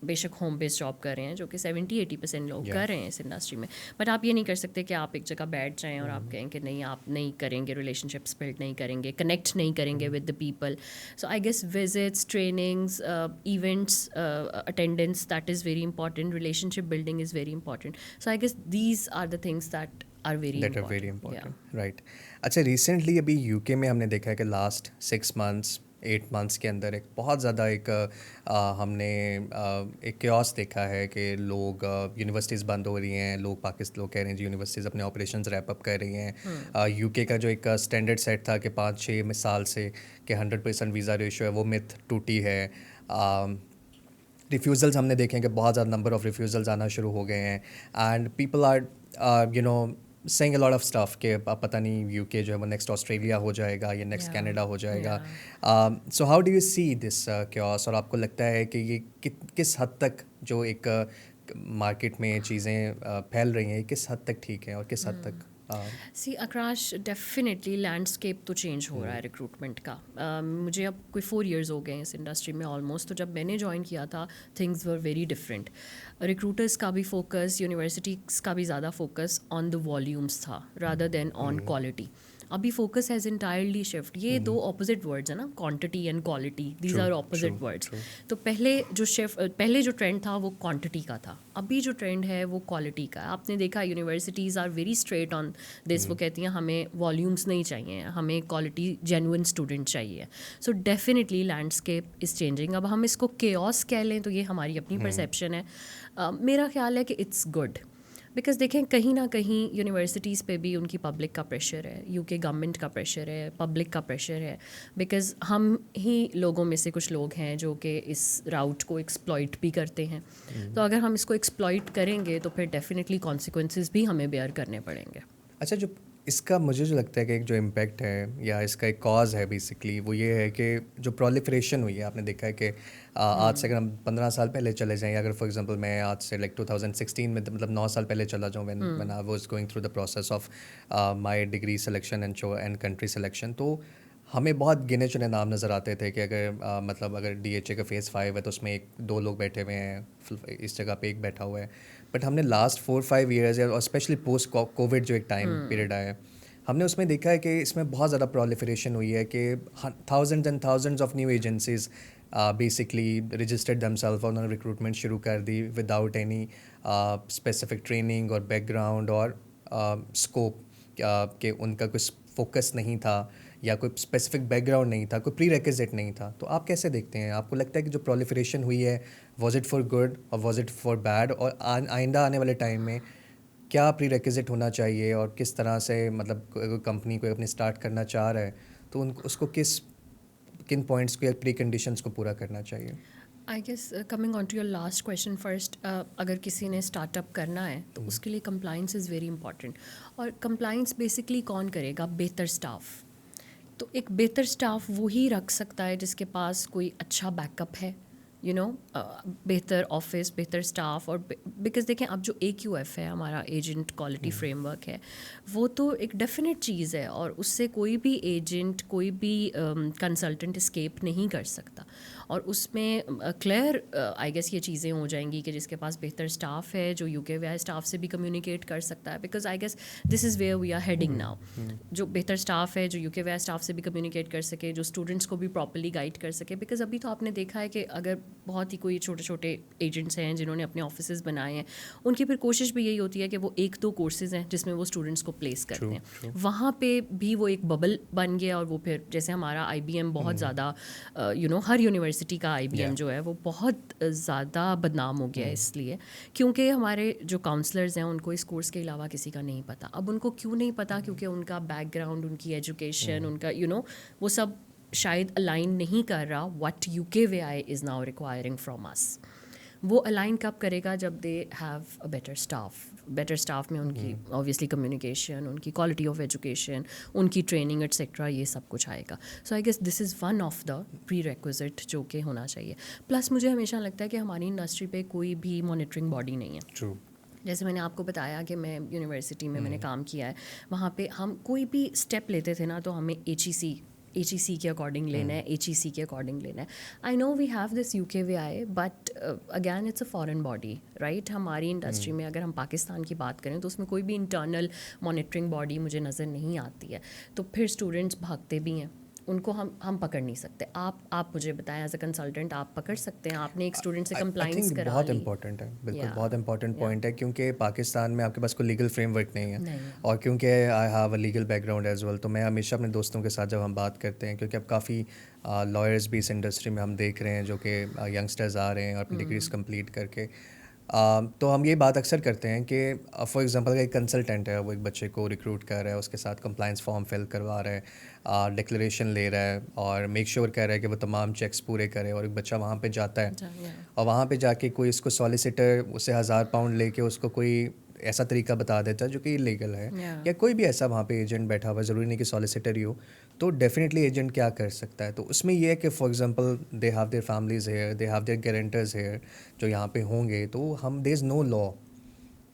बेशक होम बेस्ड जॉब कर रहे हैं, जो कि 70-80% लोग कर रहे हैं इस इंडस्ट्री में, बट आप ये नहीं कर सकते कि आप एक जगह बैठ जाएं और आप कहें कि नहीं, आप नहीं करेंगे, रिलेशनशिप्स बिल्ड नहीं करेंगे, कनेक्ट नहीं करेंगे with the people. So I guess visits, trainings, events, attendance, that is very important. Relationship building is very important. So I guess these are the things that are very important, right. अच्छा, recently अभी UK में हमने देखा है कि last 6 months 8 months के अंदर एक बहुत ज़्यादा हमने एक क्योस देखा है कि लोग यूनिवर्सिटीज़ बंद हो रही हैं, लोग कह रहे हैं जी यूनिवर्सिटीज़ अपने ऑपरेशंस रैप अप कर रही हैं। यूके का जो एक स्टैंडर्ड सेट था कि 5-6 साल से कि 100% वीज़ा रेशो है, वो मिथ टूटी है। रिफ्यूज़ल्स हमने देखे हैं कि बहुत ज़्यादा नंबर ऑफ़ रिफ्यूज़ल्स आना शुरू हो गए हैं, and people are saying a lot of stuff कि अब पता नहीं यूके जो है वो नेक्स्ट ऑस्ट्रेलिया हो जाएगा या नेक्स्ट कनाडा हो जाएगा। सो how do you see this chaos, और आपको लगता है कि ये किस हद तक जो एक मार्केट में चीज़ें फैल रही हैं, ये किस हद तक ठीक है और किस हद तक सी अक्रॉस डेफिनेटली लैंडस्केप तो चेंज हो रहा है रिक्रूटमेंट का। मुझे अब कोई 4 इयर्स हो गए हैं इस इंडस्ट्री में ऑलमोस्ट। तो जब मैंने ज्वाइन किया था things were very different. Recruiters का भी फोकस, यूनिवर्सिटीज़ का भी ज़्यादा फोकस ऑन द वॉल्यूम्स था रादर देन ऑन क्वालिटी। अभी फोकस हैज़ इंटायरली शिफ्ट। ये दो ऑपोजिट वर्ड्स है ना, quantity and quality, these are opposite words. तो पहले जो ट्रेंड था वो क्वांटिटी का था, अभी जो ट्रेंड है वो क्वालिटी का है। आपने देखा universities are very straight on this. वो कहती हैं हमें वॉल्यूम्स नहीं चाहिए, हमें क्वालिटी जेन्युइन स्टूडेंट चाहिए। So definitely landscape is changing. अब हम इसको केओस कह लें तो ये हमारी अपनी परसेप्शन है। मेरा ख्याल है कि इट्स गुड, बिकॉज देखें कहीं ना कहीं यूनिवर्सिटीज़ पे भी उनकी पब्लिक का प्रेशर है, यूके गवर्नमेंट का प्रेशर है, पब्लिक का प्रेशर है। बिकॉज हम ही लोगों में से कुछ लोग हैं जो कि इस राउट को एक्सप्लॉइट भी करते हैं। तो अगर हम इसको एक्सप्लॉइट करेंगे तो फिर डेफिनेटली कॉन्सिक्वेंसेस भी हमें बेयर करने पड़ेंगे। अच्छा, जो इसका मुझे जो लगता है कि एक जो इम्पैक्ट है या इसका एक कॉज है बेसिकली, वो ये है कि जो प्रोलिफरेशन हुई है, आपने देखा है कि आज से अगर हम 15 साल पहले चले जाएं, अगर फॉर एग्जांपल मैं आज से लाइक 2016 में, मतलब 9 साल पहले चला जाऊं, when I was going through the process of my degree selection and country selection, तो हमें बहुत गिने चुने नाम नज़र आते थे कि अगर मतलब अगर DHA का फेज़ 5 है तो उसमें 1-2 लोग बैठे हुए हैं, इस जगह पे एक बैठा हुआ है। बट हमने लास्ट 4-5 ईयर्स और स्पेशली पोस्ट कोविड जो एक टाइम पीरियड आया, हमने उसमें देखा है कि इसमें बहुत ज़्यादा प्रोलिफरेशन हुई है कि thousands and thousands of new agencies basically registered themself और उन्होंने रिक्रूटमेंट शुरू कर दी विदाउट एनी स्पेसिफिक ट्रेनिंग और बैकग्राउंड और स्कोप कि उनका कुछ फोकस नहीं था या कोई स्पेसिफिक बैकग्राउंड नहीं था, कोई प्री रेक्विजिट नहीं था। तो आप कैसे देखते हैं? आपको लगता है कि जो प्रोलिफरेशन हुई है, वॉज इट फॉर गुड और वॉज इट फॉर बैड, और आइंदा आने वाले टाइम में क्या प्री रेक्विजिट होना चाहिए और किस तरह से, मतलब अगर कंपनी को अपनी स्टार्ट करना चाह रहा है तो उसको किन पॉइंट्स को या प्री कंडीशंस को पूरा करना चाहिए? I guess coming on to your last question first, अगर किसी ने स्टार्टअप करना है तो उसके लिए कंप्लाइंस इज़ वेरी इंपॉर्टेंट। और कंप्लाइंस बेसिकली कौन करेगा? बेहतर स्टाफ। तो एक बेहतर स्टाफ वो ही रख सकता है जिसके पास कोई अच्छा बैकअप है, बेहतर ऑफिस, बेहतर स्टाफ। और बिकॉज देखें अब जो AQF है, हमारा एजेंट क्वालिटी फ्रेमवर्क है, वो तो एक डेफिनेट चीज़ है और उससे कोई भी एजेंट, कोई भी कंसल्टेंट स्केप नहीं कर सकता। और उसमें क्लियर आई गेस ये चीज़ें हो जाएंगी कि जिसके पास बेहतर स्टाफ है, जो UKVI स्टाफ से भी कम्युनिकेट कर सकता है, because I guess this is where we are heading now. जो बेहतर स्टाफ है, जो UKVI स्टाफ से भी कम्युनिकेट कर सके, जो स्टूडेंट्स को भी प्रॉपरली गाइड कर सके। बिकॉज अभी तो आपने देखा है कि अगर बहुत ही कोई छोटे छोटे एजेंट्स हैं जिन्होंने अपने ऑफिसेज बनाए हैं, उनकी फिर कोशिश भी यही होती है कि वो 1-2 कोर्सेज़ हैं जिसमें वो स्टूडेंट्स को प्लेस करते हैं। वहाँ पे भी वो एक बबल बन गया और वो फिर जैसे हमारा IBM बहुत ज़्यादा हर यूनिवर्सिटी का IBM जो है वो बहुत ज़्यादा बदनाम हो गया है, इसलिए क्योंकि हमारे जो काउंसलर्स हैं उनको इस कोर्स के अलावा किसी का नहीं पता। अब उनको क्यों नहीं पता? क्योंकि उनका बैकग्राउंड, उनकी एजुकेशन, उनका वो सब शायद अलाइन नहीं कर रहा what UKVI is now requiring from us. वो अलाइन कब करेगा जब they have a better staff में उनकी ऑब्वियसली कम्युनिकेशन, उनकी क्वालिटी ऑफ एजुकेशन, उनकी ट्रेनिंग एट्सेट्रा, ये सब कुछ आएगा. So I guess this is one of the prerequisite जो कि होना चाहिए. प्लस मुझे हमेशा लगता है कि हमारी इंडस्ट्री पे कोई भी मॉनिटरिंग बॉडी नहीं है. ट्रू. जैसे मैंने आपको बताया कि मैं यूनिवर्सिटी में मैंने काम किया है, वहाँ पे हम कोई भी स्टेप लेते थे ना तो हमें एच ई सी के अकॉर्डिंग लेना है, एच ई सी के अकॉर्डिंग लेना है. I know we have this UKVI, but again it's a foreign body, right. हमारी इंडस्ट्री में अगर हम पाकिस्तान की बात करें तो उसमें कोई भी इंटरनल मॉनिटरिंग बॉडी मुझे नज़र नहीं आती है. तो फिर स्टूडेंट्स भागते भी हैं, उनको हम पकड़ नहीं सकते. आप मुझे बताएं एज अ कंसल्टेंट, आप पकड़ सकते हैं. आपने एक स्टूडेंट से कंप्लाइंस करा बहुत ली. इंपॉर्टेंट है, बिल्कुल Yeah. बहुत इंपॉर्टेंट पॉइंट है, क्योंकि पाकिस्तान में आपके पास कोई लीगल फ्रेमवर्क नहीं है. नहीं. और क्योंकि I have a legal background as well, तो मैं हमेशा अपने दोस्तों के साथ जब हम बात करते हैं, क्योंकि अब काफ़ी लॉयर्स भी इस इंडस्ट्री में हम देख रहे हैं जो कि यंगस्टर्स आ रहे हैं और अपनी डिग्रीज कंप्लीट करके. तो हम ये बात अक्सर करते हैं कि फॉर एग्जांपल अगर एक कंसल्टेंट है, वो एक बच्चे को रिक्रूट कर रहा है, उसके साथ कंप्लायंस फॉर्म फिल करवा रहा है, डिक्लेरेशन ले रहा है और मेक श्योर कर रहा है कि वो तमाम चेक्स पूरे करे, और एक बच्चा वहाँ पे जाता है और वहाँ पे जाके कोई इसको सॉलिसिटर उससे 1000 पाउंड लेके उसको कोई ऐसा तरीका बता देता है जो कि इलीगल है, या कोई भी ऐसा वहाँ पे एजेंट बैठा हुआ, ज़रूरी नहीं कि सॉलिसिटर ही हो, तो डेफिनेटली एजेंट क्या कर सकता है. तो उसमें ये है कि for example they have their families here, they have their guarantors here जो यहाँ पे होंगे, तो हम देयर इज़ नो लॉ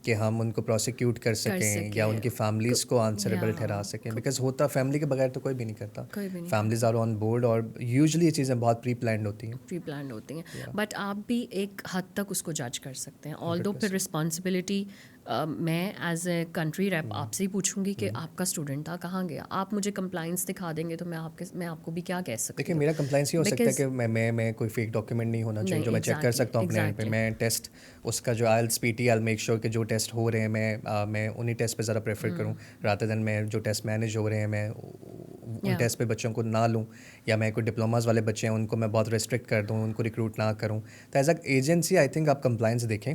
कि हम उनको प्रोसिक्यूट कर सकें या उनकी फैमिलीज़ को आंसरेबल ठहरा सकें, बिकॉज होता फैमिली के बगैर तो कोई भी नहीं करता. फैमिलीज आर ऑन बोर्ड और यूजुअली ये चीज़ें बहुत प्री प्लान्ड होती हैं. बट आप भी एक हद तक उसको जज कर सकते हैं. ऑल्दो फिर रिस्पॉन्सिबिलिटी मैं एज ए कंट्री रैप आपसे ही पूछूंगी कि आपका स्टूडेंट था, कहाँ गया. आप मुझे कंप्लाइंस दिखा देंगे तो मैं आपको भी क्या कह सकती हूँ. देखिए, मेरा कंप्लाइंस ये हो सकता है कि मैं कोई फेक डॉक्यूमेंट नहीं होना चाहिए जो मैं चेक कर सकता हूँ अपने एंड पे. मैं टेस्ट उसका जो IELTS PT I make sure कि जो टेस्ट हो रहे हैं मैं उन्हीं टेस्ट पे ज़रा प्रेफर करूँ, रादर देन मैं जो टेस्ट मैनेज हो रहे हैं मैं उन टेस्ट पे बच्चों को ना लूँ, या मैं कोई डिप्लोमास वाले बच्चे हैं उनको मैं बहुत रिस्ट्रिक्ट कर दूँ, उनको रिक्रूट ना करूँ. तो as a agency I think आप कंप्लाइंस देखें.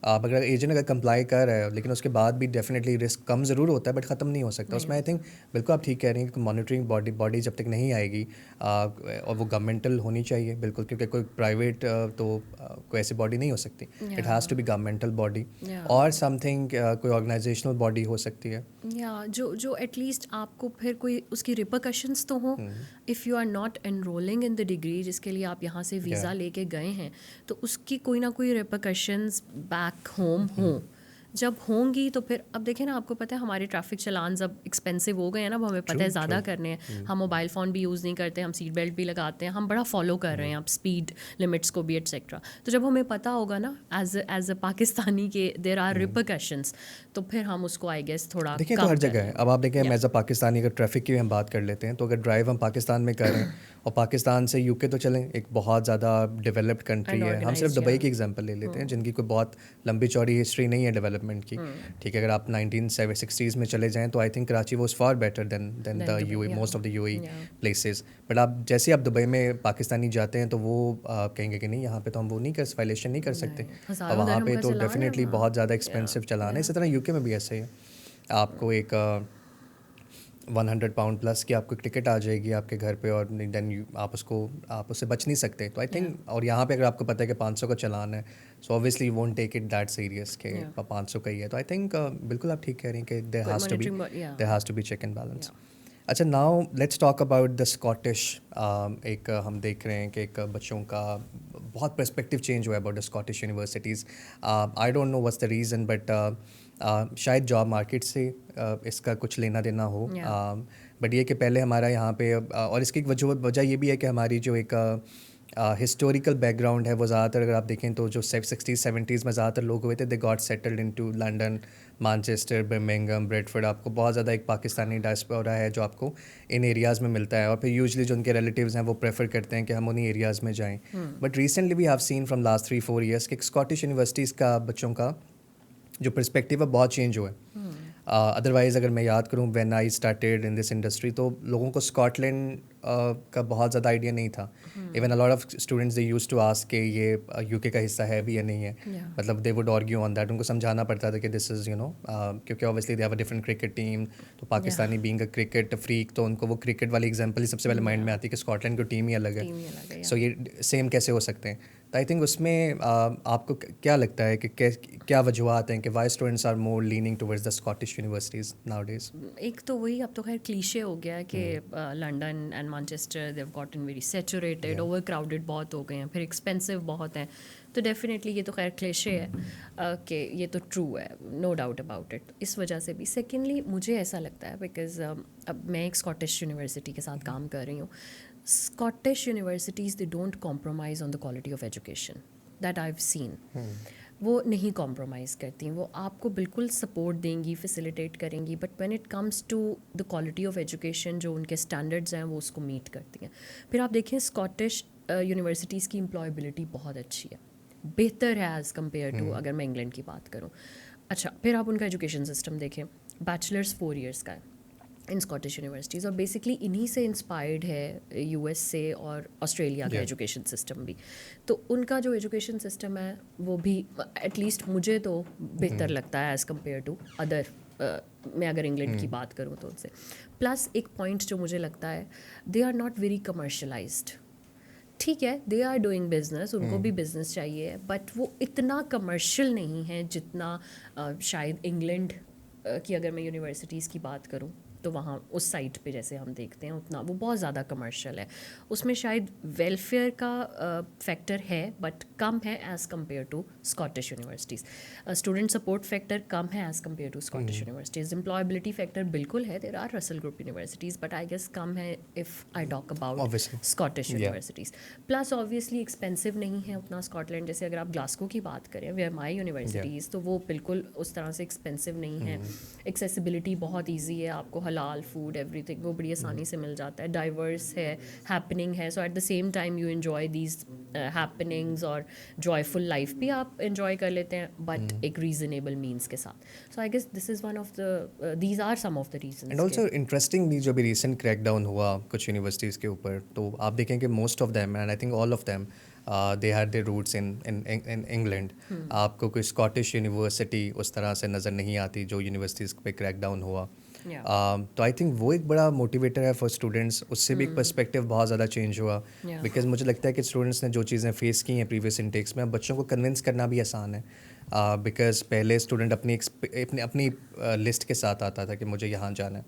आप अगर एजेंट अगर कंप्लाई कर रहे हो, लेकिन उसके बाद भी डेफिनेटली रिस्क कम ज़रूर होता है, बट ख़त्म नहीं हो सकता उसमें. आई थिंक बिल्कुल आप ठीक कह रही हैं कि मॉनिटरिंग बॉडी जब तक नहीं आएगी और वो गवर्नमेंटल होनी चाहिए बिल्कुल, क्योंकि कोई प्राइवेट कोई ऐसी बॉडी नहीं हो सकती. It has to be governmental body और समथिंग कोई ऑर्गेनाइजेशनल बॉडी हो सकती है. जो एटलीस्ट आपको फिर कोई उसकी रिपरकशंस तो हो. If you are not enrolling in the degree जिसके लिए आप यहाँ से वीज़ा लेके गए हैं, तो उसकी कोई ना कोई रिपरकशंस बैक होम हो. जब होंगी तो फिर अब देखें ना, आपको पता है हमारे ट्रैफिक चलान अब एक्सपेंसिव हो गए हैं ना, अब हमें पता है ज़्यादा करने हैं. हम मोबाइल फ़ोन भी यूज़ नहीं करते, हम सीट बेल्ट भी लगाते हैं, हम बड़ा फॉलो कर रहे हैं अब स्पीड लिमिट्स को भी एटसेट्रा. तो जब हमें पता होगा ना एज अ पाकिस्तानी के देयर आर रिपरकशंस, तो फिर हम उसको आई गेस थोड़ा देखिए तो हर जगह है. अब आप देखें एज अ पाकिस्तानी अगर ट्रैफिक की हम बात कर लेते हैं, तो अगर ड्राइव हम पाकिस्तान में कर रहे हैं और पाकिस्तान से UK तो चलें, एक बहुत ज़्यादा डेवलप्ड कंट्री है. हम सिर्फ दुबई की एग्जांपल ले लेते हैं जिनकी कोई बहुत लंबी चौड़ी हिस्ट्री नहीं है डेवलपमेंट की. ठीक है, अगर आप 1960s में चले जाएं तो I think Karachi was far better than the UAE, most of the UAE places. But आप जैसे आप दुबई में पाकिस्तानी जाते हैं तो वो कहेंगे कि नहीं, यहाँ पे तो हम वो नहीं कर वायलेशन नहीं कर सकते. और वहाँ पे तो डेफिनेटली बहुत ज़्यादा एक्सपेंसिव चलाना है. इसी तरह UK में भी ऐसे ही. आपको एक 100 पाउंड प्लस की आपको टिकट आ जाएगी आपके घर पे, और देन आप उससे बच नहीं सकते. तो आई थिंक और यहाँ पे अगर आपको पता है कि 500 का चलान है, so obviously you won't take it that serious कि 500 का ही है. तो आई थिंक बिल्कुल आप ठीक कह रही हैं कि there has to be check and balance. अच्छा, now let's talk about the Scottish. एक हम देख रहे हैं कि एक बच्चों का बहुत पर्सपेक्टिव चेंज हुआ है about the Scottish universities. I don't know what's the reason, but शायद जॉब मार्केट से इसका कुछ लेना देना हो. बट ये कि पहले हमारा यहाँ पे और इसकी एक वजह ये भी है कि हमारी जो एक हिस्टोरिकल बैकग्राउंड है वो ज़्यादातर अगर आप देखें तो जो 60s-70s में ज़्यादातर लोग हुए थे, they got settled into London, Manchester, Birmingham, Bradford. आपको बहुत ज़्यादा एक पाकिस्तानी डायस्पोरा है जो आपको इन एरियाज़ में मिलता है, और फिर यूजुअली जो उनके रिलेटिव्स हैं वो प्रेफर करते हैं कि हम उन्हीं एरियाज़ में जाएँ. But recently we have seen from last 3-4 years कि स्कॉटिश यूनिवर्सिटीज़ का बच्चों का जो पर्सपेक्टिव है बहुत चेंज हुआ है. अदरवाइज़ अगर मैं याद करूँ when I started in this industry, तो लोगों को स्कॉटलैंड का बहुत ज़्यादा आइडिया नहीं था. Even a lot of students they used to ask कि ये UK का हिस्सा है भी या नहीं है. मतलब they would argue on that. उनको समझाना पड़ता था कि दिस इज़ क्योंकि obviously they have a different cricket team. तो Pakistani being a cricket freak, तो उनको वो क्रिकेट वाली एग्जाम्पल ही सबसे पहले माइंड में आती है कि स्कॉटलैंड की टीम ही अलग है. सो ये सेम कैसे हो सकते हैं. तो आई थिंक उसमें आपको क्या लगता है कि क्या वजूहत हैं कि why students are more leaning towards the Scottish universities nowadays? एक तो वही, अब तो खैर क्लीशे हो गया है कि London and Manchester they've gotten very saturated, over crowded बहुत हो गए हैं, फिर एक्सपेंसिव बहुत हैं, तो डेफिनेटली ये तो खैर क्लीशे है कि ये तो ट्रू है, नो डाउट अबाउट इट, इस वजह से भी। सेकेंडली मुझे ऐसा लगता है बिकॉज अब मैं एक स्कॉटिश यूनिवर्सिटी के साथ काम कर रही हूँ, Scottish universities they don't compromise on the quality of education that I have scene. वो नहीं कॉम्प्रोमाइज़ करती, वो आपको बिल्कुल सपोर्ट देंगी, फैसिलिटेट करेंगी, but when it comes to the quality of education, जो उनके स्टैंडर्ड्स हैं वो उसको मीट करती हैं। फिर आप देखें स्कॉटिश यूनिवर्सिटीज़ की एम्प्लॉयबिलिटी बहुत अच्छी है, बेहतर है एज़ कम्पेयर टू अगर मैं इंग्लैंड की बात करूँ। अच्छा, फिर आप उनका एजुकेशन सिस्टम देखें, बैचलर्स 4 ईयर्स का है इन स्कॉटिश यूनिवर्सिटीज़, और बेसिकली इन्हीं से इंस्पायर्ड है यूएस से और ऑस्ट्रेलिया का एजुकेशन सिस्टम भी। तो उनका जो एजुकेशन सिस्टम है वो भी एटलीस्ट मुझे तो बेहतर लगता है एज़ कम्पेयर टू अदर, मैं अगर इंग्लैंड की बात करूँ तो उनसे। प्लस एक पॉइंट जो मुझे लगता है, they are not very commercialised. ठीक है, दे आर डूइंग बिजनेस, उनको भी बिजनेस चाहिए, बट वो इतना कमर्शियल नहीं है जितना शायद इंग्लैंड की अगर मैं यूनिवर्सिटीज़ की बात करूँ तो वहाँ उस साइट पे जैसे हम देखते हैं उतना वो बहुत ज़्यादा कमर्शियल है। उसमें शायद वेलफेयर का फैक्टर है बट कम है as compare to Scottish universities. Student support factor कम है as compare to Scottish universities. Employability factor बिल्कुल है, there are Russell group universities, but I guess कम है if I talk about Scottish universities. Plus obviously expensive नहीं है उतना Scotland, जैसे अगर आप ग्लासगो की बात करें, वेयर माई यूनिवर्सिटीज़, तो वो बिल्कुल उस तरह से एक्सपेंसिव नहीं है। एक्सेसिबिलिटी बहुत ईजी है, आपको हलाल फूड एवरीथिंग वो बड़ी आसानी से मिल जाता है, डाइवर्स है, हैपनिंग है, so at the same time you enjoy these happenings और जॉयफुल लाइफ भी आप एन्जॉय कर लेते हैं, बट एक रीजनेबल मीन्स के साथ। So I guess this is one of the these are some of the reasons. And also interestingly जो भी रिसेंट क्रैकडाउन हुआ कुछ यूनिवर्सिटीज़ के ऊपर, तो आप देखें कि most of them and I think all of them they had their roots in England. आपको कोई स्कॉटिश यूनिवर्सिटी उस तरह से नज़र नहीं आती जो यूनिवर्सिटीज़ पे क्रैकडाउन हुआ। तो आई थिंक वो एक बड़ा मोटिवेटर है फॉर स्टूडेंट्स, उससे भी एक पर्सपेक्टिव बहुत ज़्यादा चेंज हुआ। बिकॉज मुझे लगता है कि स्टूडेंट्स ने जो चीज़ें फेस की हैं प्रीवियस इनटेक्स में, अब बच्चों को कन्विंस करना भी आसान है। बिकॉज पहले स्टूडेंट अपनी लिस्ट के साथ आता था कि मुझे यहाँ जाना है,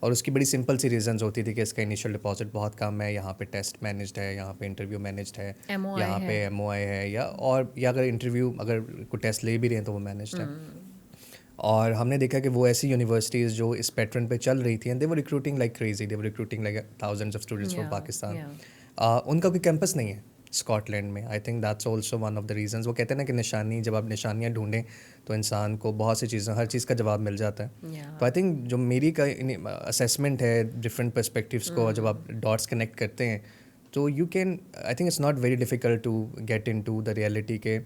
और उसकी बड़ी सिंपल सी रीजंस होती थी कि इसका इनिशियल डिपॉजिट बहुत कम है, यहाँ पे टेस्ट मैनेज्ड है, यहाँ पे इंटरव्यू मैनेज्ड है, यहाँ पे MOI है, या अगर इंटरव्यू अगर कोई टेस्ट ले भी रहे हैं तो वो मैनेज्ड है। और हमने देखा कि वो ऐसी यूनिवर्सिटीज़ जो इस पैटर्न पे चल रही थी, and they were recruiting like crazy, they were recruiting like thousands of students from Pakistan. उनका कोई कैंपस नहीं है स्कॉटलैंड में। आई think that's also one of the reasons. वो कहते हैं ना कि निशानी, जब आप निशानियाँ ढूंढें तो इंसान को बहुत सी चीज़ें, हर चीज़ का जवाब मिल जाता है। तो आई थिंक जो मेरी का असेसमेंट है डिफरेंट पर्सपेक्टिव्स को, जब आप डॉट्स कनेक्ट करते हैं तो you can, I think it's not very difficult to get in to the reality के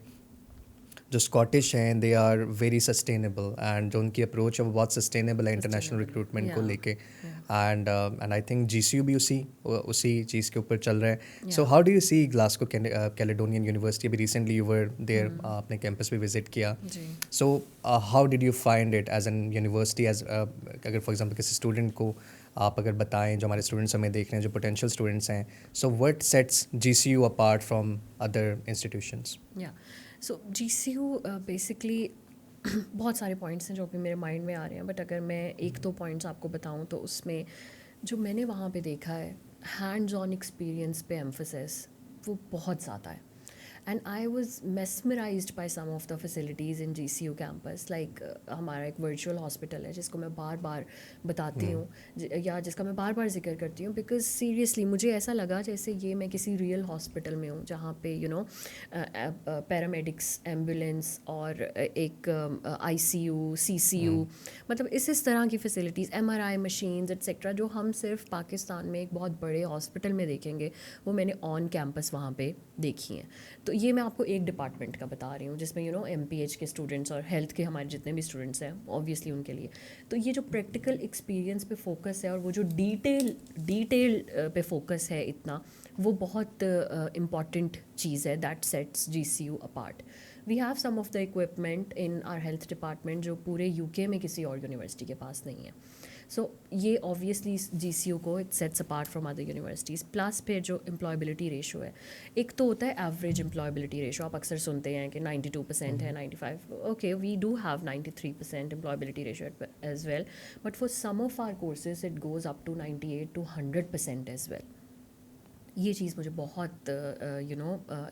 जो स्कॉटिश हैं they are very sustainable, and जो उनकी अप्रोच है वो बहुत सस्टेनेबल है इंटरनेशनल रिक्रूटमेंट को लेके। एंड आई थिंक GCU भी उसी चीज़ के ऊपर चल रहा है। So how do you see Glasgow Caledonian university? अभी रिसेंटली यू वर देयर, आपने कैंपस भी विजिट किया। So how did you find it as an university, as अगर फॉर एग्जाम्पल किसी स्टूडेंट को आप अगर बताएं, जो हमारे स्टूडेंट्स हमें देख रहे हैं, जो पोटेंशियल स्टूडेंट्स हैं, so what sets GCU apart from other institutions? So GCU basically बहुत सारे पॉइंट्स हैं जो अभी मेरे माइंड में आ रहे हैं, बट अगर मैं एक दो पॉइंट्स आपको बताऊं तो उसमें जो मैंने वहाँ पे देखा है, हैंड्स ऑन एक्सपीरियंस पे एम्फोसिस वो बहुत ज़्यादा है। And I was mesmerised by some of the facilities in GCU campus. Like हमारा एक वर्चुअल हॉस्पिटल है जिसको मैं बार बार बताती हूँ, या जिसका मैं बार बार जिक्र करती हूँ, बिकॉज सीरियसली मुझे ऐसा लगा जैसे ये मैं किसी रियल हॉस्पिटल में हूँ, जहाँ पे यू नो पैरामेडिक्स, एम्बुलेंस और एक ICU, CCU, मतलब इस तरह की फैसिलिटीज़, MRI मशीन्स एट्सेट्रा, जो हम सिर्फ पाकिस्तान में एक बहुत बड़े हॉस्पिटल में देखेंगे, वो मैंने ऑन कैंपस वहाँ पे देखी हैं। तो ये मैं आपको एक डिपार्टमेंट का बता रही हूँ जिसमें यू नो MPH के स्टूडेंट्स और हेल्थ के हमारे जितने भी स्टूडेंट्स हैं ऑब्वियसली उनके लिए। तो ये जो प्रैक्टिकल एक्सपीरियंस पे फोकस है और वो जो डिटेल पे फोकस है इतना, वो बहुत इम्पॉर्टेंट चीज़ है that sets GCU apart. We have some of the equipment in our health department जो पूरे UK में किसी और यूनिवर्सिटी के पास नहीं है। सो ये ऑब्वियसली GCU को it sets apart from other universities. Plus फिर जो एम्प्लॉयबिलिटी रेशो है, एक तो होता है एवरेज एम्प्लॉयबिलिटी रेशो, आप अक्सर सुनते हैं कि 92% है, 95, okay we do have 93% employability ratio as well, but for some of our courses it goes up to 98 to 100% as well. ये चीज़ मुझे बहुत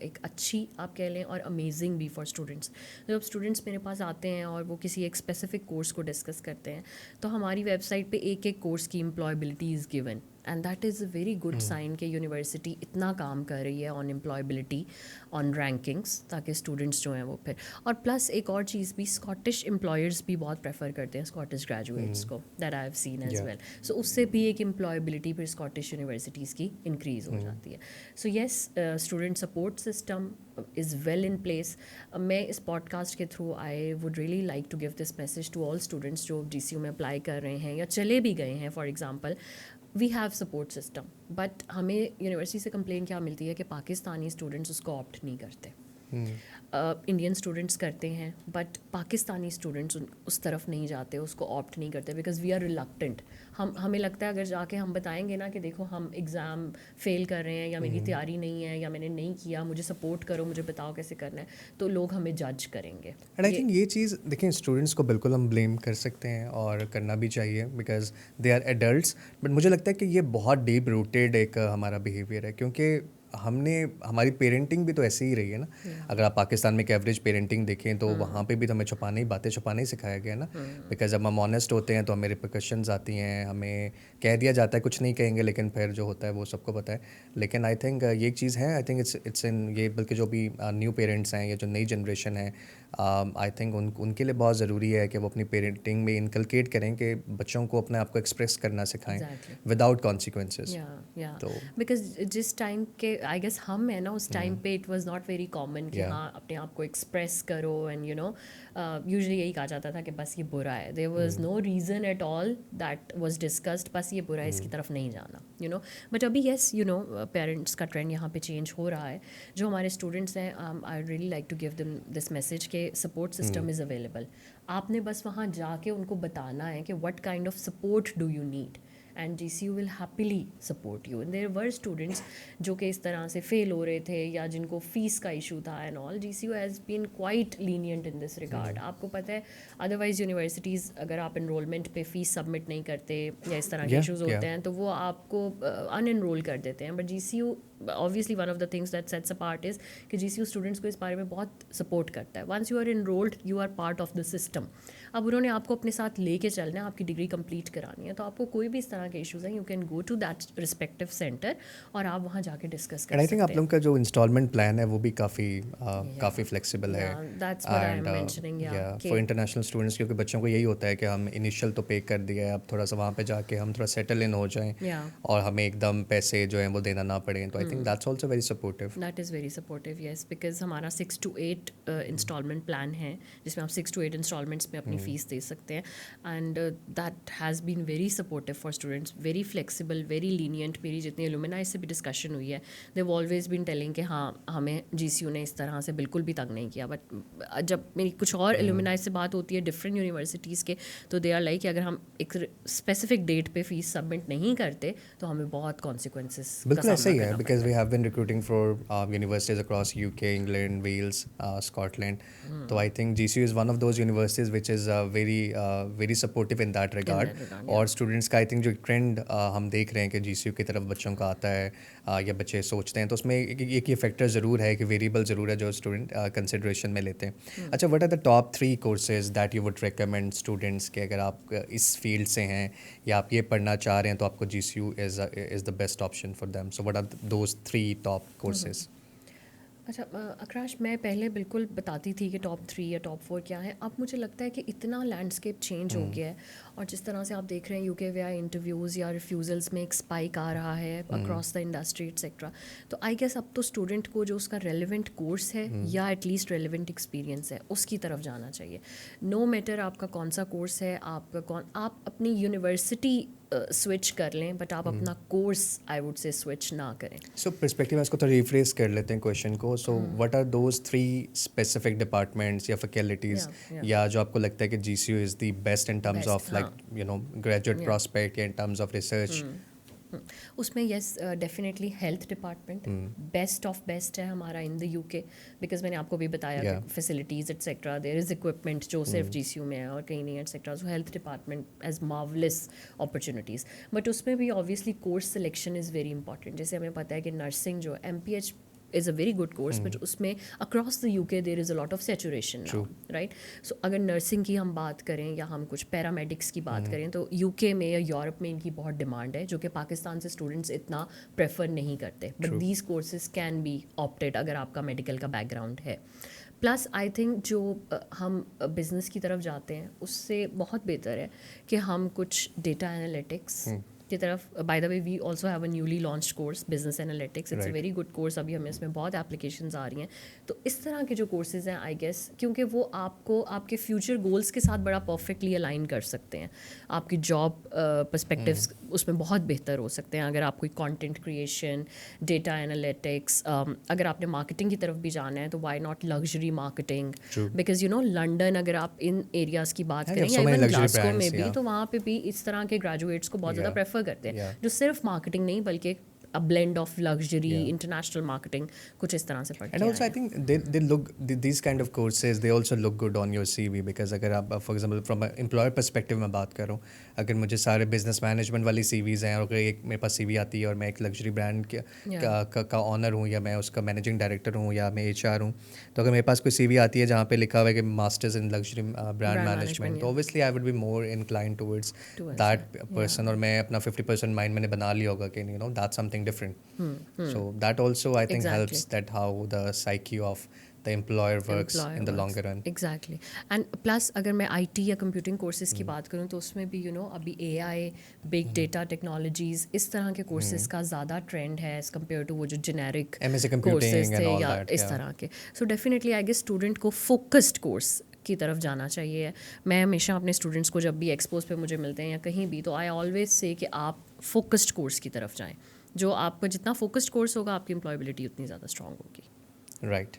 एक अच्छी आप कह लें और अमेजिंग भी फॉर स्टूडेंट्स। जब स्टूडेंट्स मेरे पास आते हैं और वो किसी एक स्पेसिफिक कोर्स को डिस्कस करते हैं, तो हमारी वेबसाइट पे एक एक कोर्स की employability is given, and that is a very good sign कि यूनिवर्सिटी इतना काम कर रही है ऑन एम्प्लॉयबिलिटी, ऑन रैंकिंग्स, ताकि स्टूडेंट्स जो हैं वो फिर, और प्लस एक और चीज़ भी, स्कॉटिश एम्प्लॉयर्स भी बहुत प्रेफर करते हैं स्कॉटिश ग्रेजुएट्स को, that I have seen as Yeah. Well. So उससे भी एक एम्प्लॉयबिलिटी फिर स्कॉटिश यूनिवर्सिटीज़ की इंक्रीज हो जाती है। So yes, student support system is well in place. मैं इस पॉडकास्ट के through I would really like to give this message to all students जो GCU में अप्लाई कर रहे हैं या चले भी गए हैं। For example, we have support system, but हमें यूनिवर्सिटी से कंप्लेन क्या मिलती है कि पाकिस्तानी स्टूडेंट्स उसको ऑप्ट नहीं करते। इंडियन स्टूडेंट्स करते हैं, बट पाकिस्तानी स्टूडेंट्स उस तरफ नहीं जाते, उसको ऑप्ट नहीं करते, बिकॉज वी आर रिलक्टेंट। हमें लगता है अगर जाके हम बताएंगे ना कि देखो हम एग्ज़ाम फेल कर रहे हैं, या मेरी तैयारी नहीं है, या मैंने नहीं किया, मुझे सपोर्ट करो, मुझे बताओ कैसे करना है, तो लोग हमें जज करेंगे। एंड आई थिंक ये चीज़ देखिए, स्टूडेंट्स को बिल्कुल हम ब्लेम कर सकते हैं और करना भी चाहिए, because they are adults, but मुझे लगता है कि ये बहुत डीप रूटेड एक हमारा बिहेवियर है, क्योंकि हमारी पेरेंटिंग भी तो ऐसे ही रही है ना। अगर आप पाकिस्तान में एक एवरेज पेरेंटिंग देखें तो वहाँ पे भी तो हमें बातें छुपाना ही सिखाया गया है ना। बिकॉज जब हम ऑनेस्ट होते हैं तो हमें रिपरकशंस आती हैं, हमें कह दिया जाता है कुछ नहीं कहेंगे, लेकिन फिर जो होता है वो सबको पता है। लेकिन आई थिंक ये एक चीज़ है, आई थिंक इट्स इन ये, बल्कि जो भी न्यू पेरेंट्स हैं या जो नई जनरेशन है, आई थिंक उनके लिए बहुत ज़रूरी है कि वो अपनी पेरेंटिंग में इनकलकेट करें कि बच्चों को अपने आप को एक्सप्रेस करना सिखाएं विदाउट कॉन्सिक्वेंसेस। तो बिकॉज जिस टाइम के आई गेस हम है ना, उस टाइम पे it was not very common कि Yeah. हाँ अपने आप को एक्सप्रेस करो, एंड यूजुअली यही कहा जाता था कि बस ये बुरा है, there was no reason at all that was discussed, बस ये बुरा है, इसकी तरफ नहीं जाना, बट अभी येस पेरेंट्स का ट्रेंड यहाँ पे चेंज हो रहा है। जो हमारे स्टूडेंट्स हैं, I really like to give them this message के सपोर्ट सिस्टम इज़ अवेलेबल। आपने बस वहाँ जाके उनको बताना है कि what kind of support do you need, and GCU will happily support you. And there were students जो कि इस तरह से फेल हो रहे थे या जिनको फीस का इशू था and all, GCU has been quite lenient in this regard. आपको पता है अदरवाइज यूनिवर्सिटीज़ अगर आप इनरोलमेंट पे फीस सबमिट नहीं करते या इस तरह के इशूज़ होते हैं तो वो आपको अनएनरोल कर देते हैं। But GCU obviously one of the things that sets apart is कि GCU स्टूडेंट्स को इस बारे में बहुत सपोर्ट करता है। Once you are enrolled you are part of the system. अब उन्होंने आपको अपने साथ लेके चलना है, आपकी डिग्री कंप्लीट करानी है, तो आपको कोई भी इस तरह के इश्यूज़ हैं, you can go to that respective centre और आप वहाँ जाके डिस्कस कर एंड आई सकते थिंक आप हैं। लोगों का जो इंस्टॉलमेंट प्लान है वो भी काफ़ी फ्लेक्सिबल है। That's what I am mentioning, for international students, क्योंकि बच्चों को यही होता है कि हम इनिशियल तो पे कर दिया है, अब थोड़ा सा वहाँ पे जाके हम थोड़ा सेटल इन हो जाएं और हमें एकदम पैसे जो हैं वो देना ना पड़े। तो I think that's also very supportive. That is very supportive, yes, because हमारा 6 to 8 इंस्टॉलमेंट प्लान है जिसमें आप 6 to 8 इंस्टॉलमेंट्स में अपनी फ़ीस दे सकते हैं, and that has been very supportive for students, very flexible, very lenient. मेरी जितनी एलुमनाई से भी डिस्कशन हुई है, they have always been telling कि हाँ हमें GCU ने इस तरह से बिल्कुल भी तंग नहीं किया। बट जब मेरी कुछ और एलुमनाई से बात होती है डिफरेंट यूनिवर्सिटीज़ के, तो दे आर लाइक कि अगर हम एक स्पेसिफिक डेट पे फीस सबमिट नहीं करते तो हमें बहुत कॉन्सिक्वेंसेस बिल्कुल ऐसा ही है, because we have been recruiting for universities across UK, England, Wales, Scotland. तो I think GCU is one of those universities which is very supportive in that regard. और स्टूडेंट्स का आई थिंक जो trend हम देख रहे हैं कि GCU की तरफ बच्चों का आता है या बच्चे सोचते हैं, तो उसमें एक ये फैक्टर ज़रूर है, कि वेरिएबल ज़रूर है जो स्टूडेंट कंसिडरेशन में लेते हैं। अच्छा, what are the top 3 courses that you would recommend students के, अगर आप इस फील्ड से हैं या आप ये पढ़ना चाह रहे हैं तो आपको GCU is the best option for them. So what are those 3 top courses? अच्छा आकाश, मैं पहले बिल्कुल बताती थी कि टॉप 3 या टॉप 4 क्या है। अब मुझे लगता है कि इतना लैंडस्केप चेंज हो गया है, और जिस तरह से आप देख रहे हैं UKVI इंटरव्यूज़ या रिफ्यूज़ल्स में एक स्पाइक आ रहा है अक्रॉस द इंडस्ट्री एक्सेट्रा, तो आई गेस अब तो स्टूडेंट को जो उसका रेलिवेंट कोर्स है या एटलीस्ट रेलिवेंट एक्सपीरियंस है उसकी तरफ जाना चाहिए। नो मैटर आपका कौन सा कोर्स है, आप अपनी यूनिवर्सिटी स्विच कर लें, बट आप अपना कोर्स आई वुड से स्विच ना करें. सो पर्सपेक्टिव इसको तो रिफ्रेस कर लेते हैं क्वेश्चन को. So what are those 3 specific departments या फैकल्टीज Yeah. या जो आपको लगता है कि GCU is the best in terms Best, of like graduate Yeah. Prospect या इन टर्म्स ऑफ रिसर्च? उसमें yes definitely health department best of best है हमारा इन द यूके, बिकॉज मैंने आपको भी बताया Yeah. कि facilities etcetera there is equipment जो सिर्फ GCU में है और कहीं नहीं etcetera. So health department as marvellous opportunities, but उसमें भी obviously course selection is very important. जैसे हमें पता है कि नर्सिंग जो MPH is a very good course, but उसमें across the UK there is a lot of saturation now, right. So अगर नर्सिंग की हम बात करें या हम कुछ पैरामेडिक्स की बात करें तो यूके में या यूरोप में इनकी बहुत डिमांड है, जो कि पाकिस्तान से स्टूडेंट्स इतना प्रेफर नहीं करते. But these courses can be opted अगर आपका मेडिकल का बैकग्राउंड है. प्लस आई थिंक जो हम बिज़नेस की तरफ जाते हैं उससे बहुत बेहतर है कि हम कुछ डेटा एनालिटिक्स की तरफ. By the way we also have a newly launch course business analytics. It's a very good course. अभी हमें इसमें बहुत एप्लीकेशंस आ रही हैं. तो इस तरह के जो कोर्सेज हैं आई गेस, क्योंकि वो आपको आपके फ्यूचर गोल्स के साथ बड़ा परफेक्टली अलाइन कर सकते हैं. आपकी जॉब पर्सपेक्टिव्स उसमें बहुत बेहतर हो सकते हैं अगर आप कोई कंटेंट क्रिएशन, डेटा एनालिटिक्स, अगर आपने मार्केटिंग की तरफ भी जाना है तो why not luxury marketing, because London अगर आप इन एरियाज़ की बात करें या इवन ग्लासगो में भी, तो वहाँ पे भी इस तरह के ग्रेजुएट्स को बहुत ज़्यादा प्रेफर करते हैं जो सिर्फ मार्केटिंग नहीं बल्कि a blend of luxury, international marketing, कुछ इस तरह से पढ़ के And also I think they look these kind of courses they also look good on your CV because अगर आप for example from an employer perspective में बात करूँ, अगर मुझे सारे business management वाली CVs हैं और अगर एक मेरे पास CV आती है और मैं एक luxury brand का ऑनर हूँ या मैं उसका मैनेजिंग डायरेक्टर हूँ या मैं HR हूँ, तो अगर मेरे पास कोई CV आती है जहाँ पे लिखा हुआ है कि masters in luxury brand management, तो obviously I would be more incline towards that person. और मैं अपना 50% माइंड मैंने बना लिया होगा कि that's something different. So that also I think helps that how the psyche of the employer works in the longer run. Exactly. And plus अगर मैं IT या कंप्यूटिंग कोर्सेज की बात करूँ तो उसमें भी अभी AI, बिग डेटा टेक्नोलॉजीज, इस तरह के कोर्सेज का ज़्यादा ट्रेंड है एज कम्पेयर टू वो जो generic MSc computing courses and थे all या that, इस तरह के. So definitely I guess student को फोकस्ड कोर्स की तरफ जाना चाहिए. मैं हमेशा अपने स्टूडेंट्स को जब भी एक्सपोज पे मुझे मिलते हैं या कहीं भी, तो आई ऑलवेज से कि आप फोकस्ड कोर्स की तरफ जाएं. जो आपका जितना फोकस्ड कोर्स होगा आपकी एम्प्लॉयबिलिटी उतनी ज़्यादा स्ट्रांग होगी. राइट.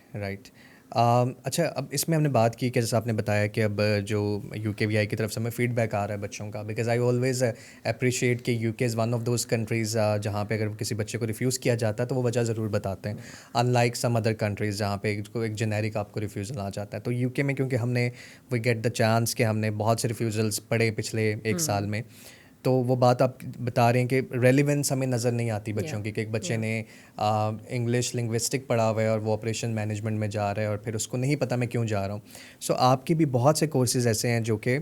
अच्छा, अब इसमें हमने बात की कि जैसे आपने बताया कि अब जो UKVI की तरफ से हमें फीडबैक आ रहा है बच्चों का, बिकॉज आई ऑलवेज अप्रिशिएट कि UK is one of those countries जहाँ पे अगर किसी बच्चे को रिफ्यूज़ किया जाता है तो वो वजह ज़रूर बताते हैं, अनलाइक सम अदर कंट्रीज़ जहाँ पे एक जेनेरिक आपको रिफ्यूज़ल आ जाता है. तो UK में क्योंकि हमने वी गेट द चांस कि हमने बहुत से रिफ्यूज़ल्स पढ़े पिछले एक साल में, तो वो बात आप बता रहे हैं कि रेलिवेंस हमें नज़र नहीं आती बच्चों की, कि एक बच्चे ने इंग्लिश लिंग्विस्टिक पढ़ा हुआ है और वो ऑपरेशन मैनेजमेंट में जा रहा है और फिर उसको नहीं पता मैं क्यों जा रहा हूँ. सो आपके भी बहुत से कोर्सेज ऐसे हैं जो कि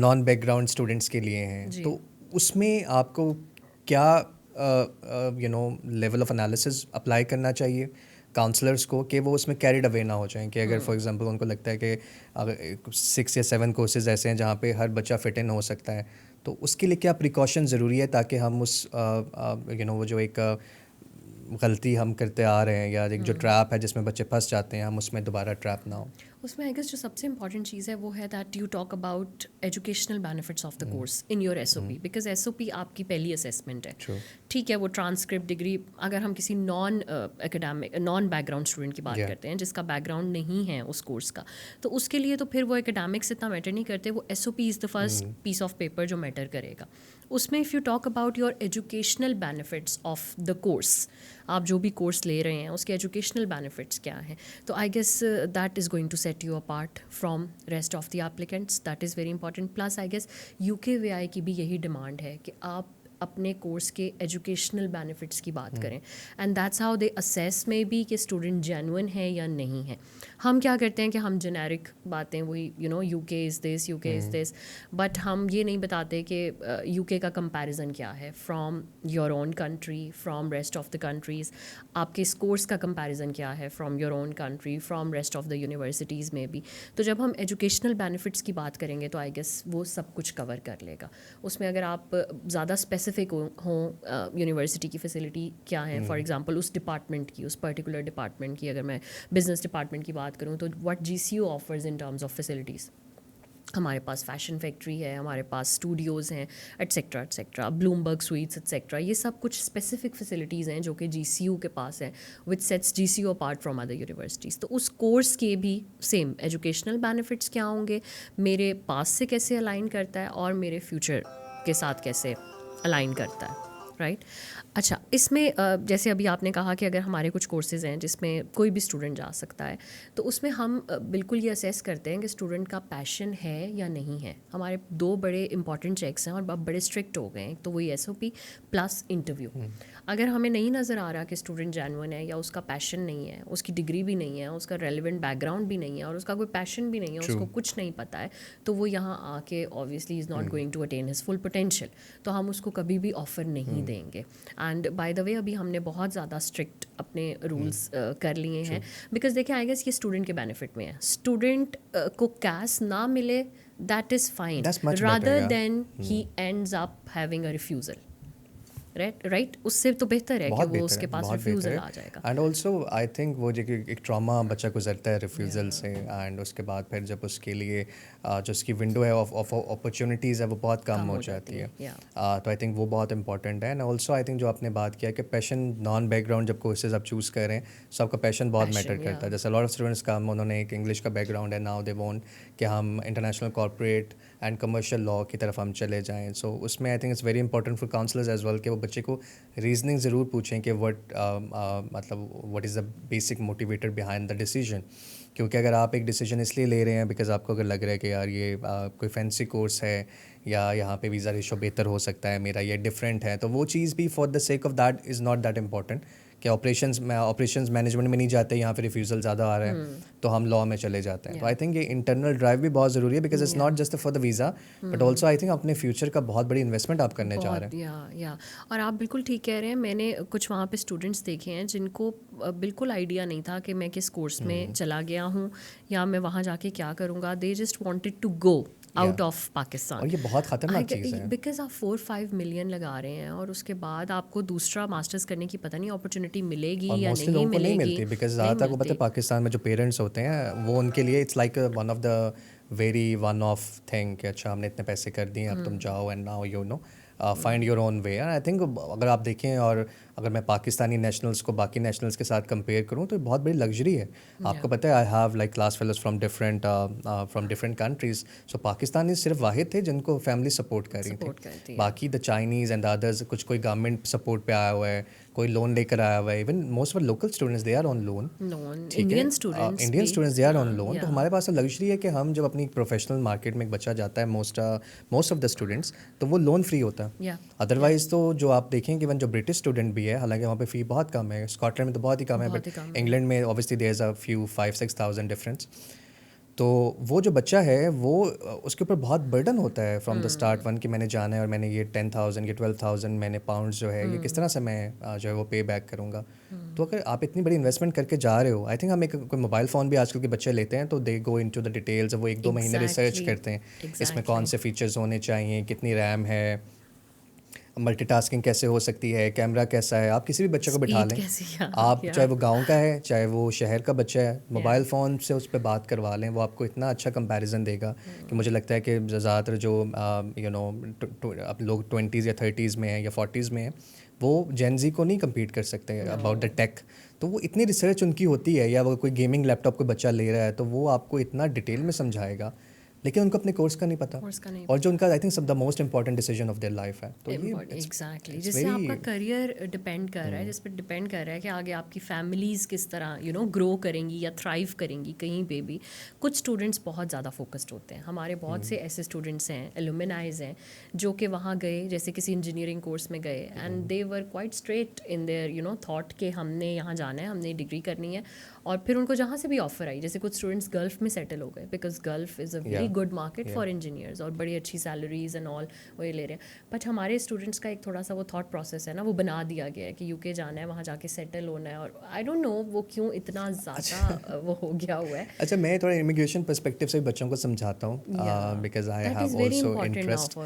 नॉन बैकग्राउंड स्टूडेंट्स के लिए हैं, तो उसमें आपको क्या लेवल ऑफ एनालिसिस अप्लाई करना चाहिए काउंसलर्स को कि वो उसमें कैरिड अवे ना हो जाएं, कि अगर फॉर एग्जांपल उनको लगता है कि अगर 6 या 7 कोर्सेज ऐसे हैं जहाँ पे हर बच्चा फिट इन हो सकता है, तो उसके लिए क्या प्रिकॉशन ज़रूरी है ताकि हम उस वो जो एक गलती हम करते आ रहे हैं या एक जो ट्रैप है जिसमें बच्चे फंस जाते हैं, हम उसमें दोबारा ट्रैप ना हो. उसमें आई गेस जो सबसे इंपॉर्टेंट चीज़ है वो है that you talk about educational benefits of the course in your SOP, because SOP आपकी पहली असेसमेंट है. ठीक है, वो ट्रांसक्रिप्ट डिग्री, अगर हम किसी non academic non background student की बात करते हैं जिसका बैकग्राउंड नहीं है उस कोर्स का, तो उसके लिए तो फिर वो एकेडमिक्स इतना मैटर नहीं करते. वो SOP is the first piece of paper जो मैटर करेगा. उसमें if you talk about your educational benefits of the course, आप जो भी कोर्स ले रहे हैं उसके एजुकेशनल बेनिफिट्स क्या हैं, तो I guess that is going to set you apart from rest of the applicants. That is very important. Plus I guess UKVI की भी यही डिमांड है कि आप अपने कोर्स के एजुकेशनल बेनिफिट्स की बात करें, and that's how they assess में भी कि स्टूडेंट जेन्युइन है या नहीं है. हम क्या करते हैं कि हम जेनेरिक बातें वही UK is this, UK is this, but हम ये नहीं बताते कि UK का कंपैरिजन क्या है from your own country, from rest of the countries. आपके इस कोर्स का कंपैरिजन क्या है from your own country, from rest of the universities में भी. तो जब हम एजुकेशनल बेनिफिट्स की बात करेंगे तो आई गेस वो सब कुछ कवर कर लेगा. उसमें अगर आप ज़्यादा स्पेसिफिक हों यूनिवर्सिटी की फैसिलिटी क्या है, फॉर एग्जांपल उस डिपार्टमेंट की, उस पर्टिकुलर डिपार्टमेंट की, अगर मैं बिजनेस डिपार्टमेंट की बात करूं तो what GCU offers in terms of facilities, हमारे पास फैशन फैक्ट्री है, हमारे पास स्टूडियोज़ हैं, etcetera etcetera, Bloomberg sweets etcetera. ये सब कुछ स्पेसिफिक फैसिलिटीज़ हैं जो कि GCU के पास हैं, which sets GCU apart from other universities. तो उस कोर्स के भी सेम एजुकेशनल बेनिफिट्स क्या होंगे, मेरे पास से कैसे अलाइन करता है और मेरे फ्यूचर के साथ कैसे अलाइन करता है, राइट। अच्छा, इसमें जैसे अभी आपने कहा कि अगर हमारे कुछ कोर्सेज हैं जिसमें कोई भी स्टूडेंट जा सकता है, तो उसमें हम बिल्कुल ये असेस करते हैं कि स्टूडेंट का पैशन है या नहीं है। हमारे दो बड़े इंपॉर्टेंट चेक्स हैं और अब बड़े स्ट्रिक्ट हो गए हैं। तो वही SOP प्लस इंटरव्यू। अगर हमें नहीं नज़र आ रहा कि स्टूडेंट जेन्युइन है या उसका पैशन नहीं है, उसकी डिग्री भी नहीं है, उसका रेलिवेंट बैकग्राउंड भी नहीं है और उसका कोई पैशन भी नहीं है, उसको कुछ नहीं पता है, तो वो यहाँ आके obviously is not going to attain his full potential. तो हम उसको कभी भी ऑफर नहीं देंगे। एंड बाय द वे अभी हमने बहुत ज़्यादा स्ट्रिक्ट अपने रूल्स कर लिए हैं, बिकॉज देखिए आई गेस ये स्टूडेंट के बेनिफिट में है। स्टूडेंट को कैश ना मिले, that is fine, That's much better, rather yeah. Than he ends up having a refusal, right. उससे तो बेहतर है कि वो उसके पास रिफ्यूज़ल आ जाएगा। एंड ऑल्सो आई थिंक वो जो कि एक ट्रॉमा बच्चा गुजरता है रिफ्यूज़ल से, एंड उसके बाद फिर जब उसके लिए जो उसकी विंडो है ऑफ अपॉर्चुनिटीज़ है वो बहुत कम हो जाती है। तो आई थिंक वो बहुत इंपॉर्टेंट है। एंड ऑल्सो आई थिंक जो आपने बात किया कि पैशन नॉन बैकग्राउंड जब कोर्सेज आप चूज़ कर रहे हैं, सो आपका पैशन बहुत मैटर करता है। जैसे लॉट ऑफ स्टूडेंट्स का उन्होंने एक इंग्लिश का बैकग्राउंड है, नाउ दे वांट कि हम international corporate and commercial law की तरफ हम चले जाएँ। सो उसमें I think it's very important for counsellors as well कि वो बच्चे को रीजनिंग ज़रूर पूछें कि मतलब what is the basic motivator behind the decision. क्योंकि अगर आप एक डिसीजन इसलिए ले रहे हैं बिकॉज आपको अगर लग रहा है कि यार ये कोई फैंसी कोर्स है या यहाँ पे वीज़ा रेशो बेहतर हो सकता है, मेरा ये डिफरेंट है, तो वो चीज़ भी for the sake of that is not that important कि ऑपरेशंस मैनेजमेंट में नहीं जाते, यहाँ पे रिफ्यूज़ल ज़्यादा आ रहा है तो हम लॉ में चले जाते हैं। तो आई थिंक ये इंटरनल ड्राइव भी बहुत ज़रूरी है because it's not just for the visa but also I think अपने फ्यूचर का बहुत बड़ी इन्वेस्टमेंट आप करने जा रहे हैं। या और आप बिल्कुल ठीक कह रहे हैं। मैंने कुछ वहाँ पे स्टूडेंट्स देखे हैं जिनको बिल्कुल आइडिया नहीं था कि मैं किस कोर्स में चला गया हूँ या मैं वहाँ जाके क्या करूँगा। They just wanted to go out of Pakistan. और ये बहुत ख़तरनाक चीज़ है बिकॉज आप 4-5 मिलियन लगा रहे हैं और उसके बाद आपको दूसरा मास्टर्स करने की पता नहीं अपॉर्चुनिटी मिलेगी या नहीं मिलेगी। बिकॉज ज़्यादातर को पता है पाकिस्तान में जो पेरेंट्स होते हैं वो उनके लिए it's like one of the very one of thing कि अच्छा हमने इतने पैसे कर दिए अब तुम जाओ and now you know find your own way. And I think अगर आप देखें और अगर मैं पाकिस्तानी नेशनल्स को बाकी नेशनल्स के साथ कंपेयर करूं तो बहुत बड़ी लग्जरी है। आपको पता है I have like class fellows from different countries. So Pakistani सिर्फ वाहिद थे जिनको फैमिली सपोर्ट कर रही थी। बाकी द चाइनीज़ एंड अदर्स कुछ कोई गवर्नमेंट सपोर्ट पे आया हुआ है, कोई लोन लेकर आया हुआ है। Even most of local students they are on loan, Indian students they are on loan. तो हमारे पास लग्जरी है कि हम जब अपनी प्रोफेशनल मार्केट में एक बच्चा जाता है मोस्ट ऑफ द स्टूडेंट्स तो वो लोन फ्री होता है। अदरवाइज तो जो आप देखें कि इवन जो ब्रिटिश स्टूडेंट भी है, हालांकि वहाँ पे फ़ी बहुत कम है, स्कॉटलैंड में तो बहुत ही कम है, बट इंग्लैंड में obviously there is a few 5-6,000 difference. तो वो जो बच्चा है वो उसके ऊपर बहुत बर्डन होता है फ्रॉम द स्टार्ट वन कि मैंने जाना है और मैंने ये 10,000 या 12,000 मैंने पाउंड्स जो है ये किस तरह से मैं जो है वो पे बैक करूँगा। तो अगर आप इतनी बड़ी इन्वेस्टमेंट करके जा रहे हो, आई थिंक हम एक कोई मोबाइल फ़ोन भी आजकल के बच्चे लेते हैं तो दे गो इनटू द डिटेल्स, वो 1-2 महीने रिसर्च करते हैं इसमें कौन से फीचर्स होने चाहिए, कितनी रैम है, मल्टीटास्किंग कैसे हो सकती है, कैमरा कैसा है। आप किसी भी बच्चे को बिठा लें, आप चाहे वो गांव का है चाहे वो शहर का बच्चा है, मोबाइल फ़ोन से उस पर बात करवा लें, वो आपको इतना अच्छा कंपैरिजन देगा कि मुझे लगता है कि ज़्यादातर जो यू नो अब लोग 20s या 30s में हैं या 40s में हैं वो जेन ज़ी को नहीं कम्पीट कर सकते अबाउट द टेक। तो वो इतनी रिसर्च उनकी होती है, या वो कोई गेमिंग लैपटॉप कोई बच्चा ले रहा है तो वो आपको इतना डिटेल में समझाएगा, लेकिन उनको अपने कोर्स का नहीं पता और जो उनका आई थिंक सब the most important decision of their life है। तो ये एग्जैक्टली जिससे आपका करियर डिपेंड कर रहा है, जिस पर डिपेंड कर रहा है कि आगे आपकी फैमिलीज़ किस तरह यू नो ग्रो करेंगी या थ्राइव करेंगी कहीं पे भी। कुछ स्टूडेंट्स बहुत ज़्यादा फोकस्ड होते हैं। हमारे बहुत से ऐसे स्टूडेंट्स हैं, एलुमिनाइज हैं, जो कि वहाँ गए जैसे किसी इंजीनियरिंग कोर्स में गए and they were quite straight in their you know thought कि हमने यहाँ जाना है, हमने डिग्री करनी है, और फिर उनको जहाँ से भी ऑफर आई, जैसे कुछ स्टूडेंट्स गल्फ में सेटल हो गए because gulf is a very good market for engineers और बड़ी अच्छी सैलरीज एंड ऑल वो ये ले रहे हैं। बट हमारे स्टूडेंट्स का एक थोड़ा सा वो थॉट प्रोसेस है ना, वो बना दिया गया है कि यूके जाना है, वहाँ जाके सेटल होना है, और आई डोंट नो वो क्यों इतना ज़्यादा वो हो गया हुआ है। अच्छा, मैं थोड़ा इमिग्रेशन पर्सपेक्टिव से बच्चों को समझाता हूँ because I have also interest.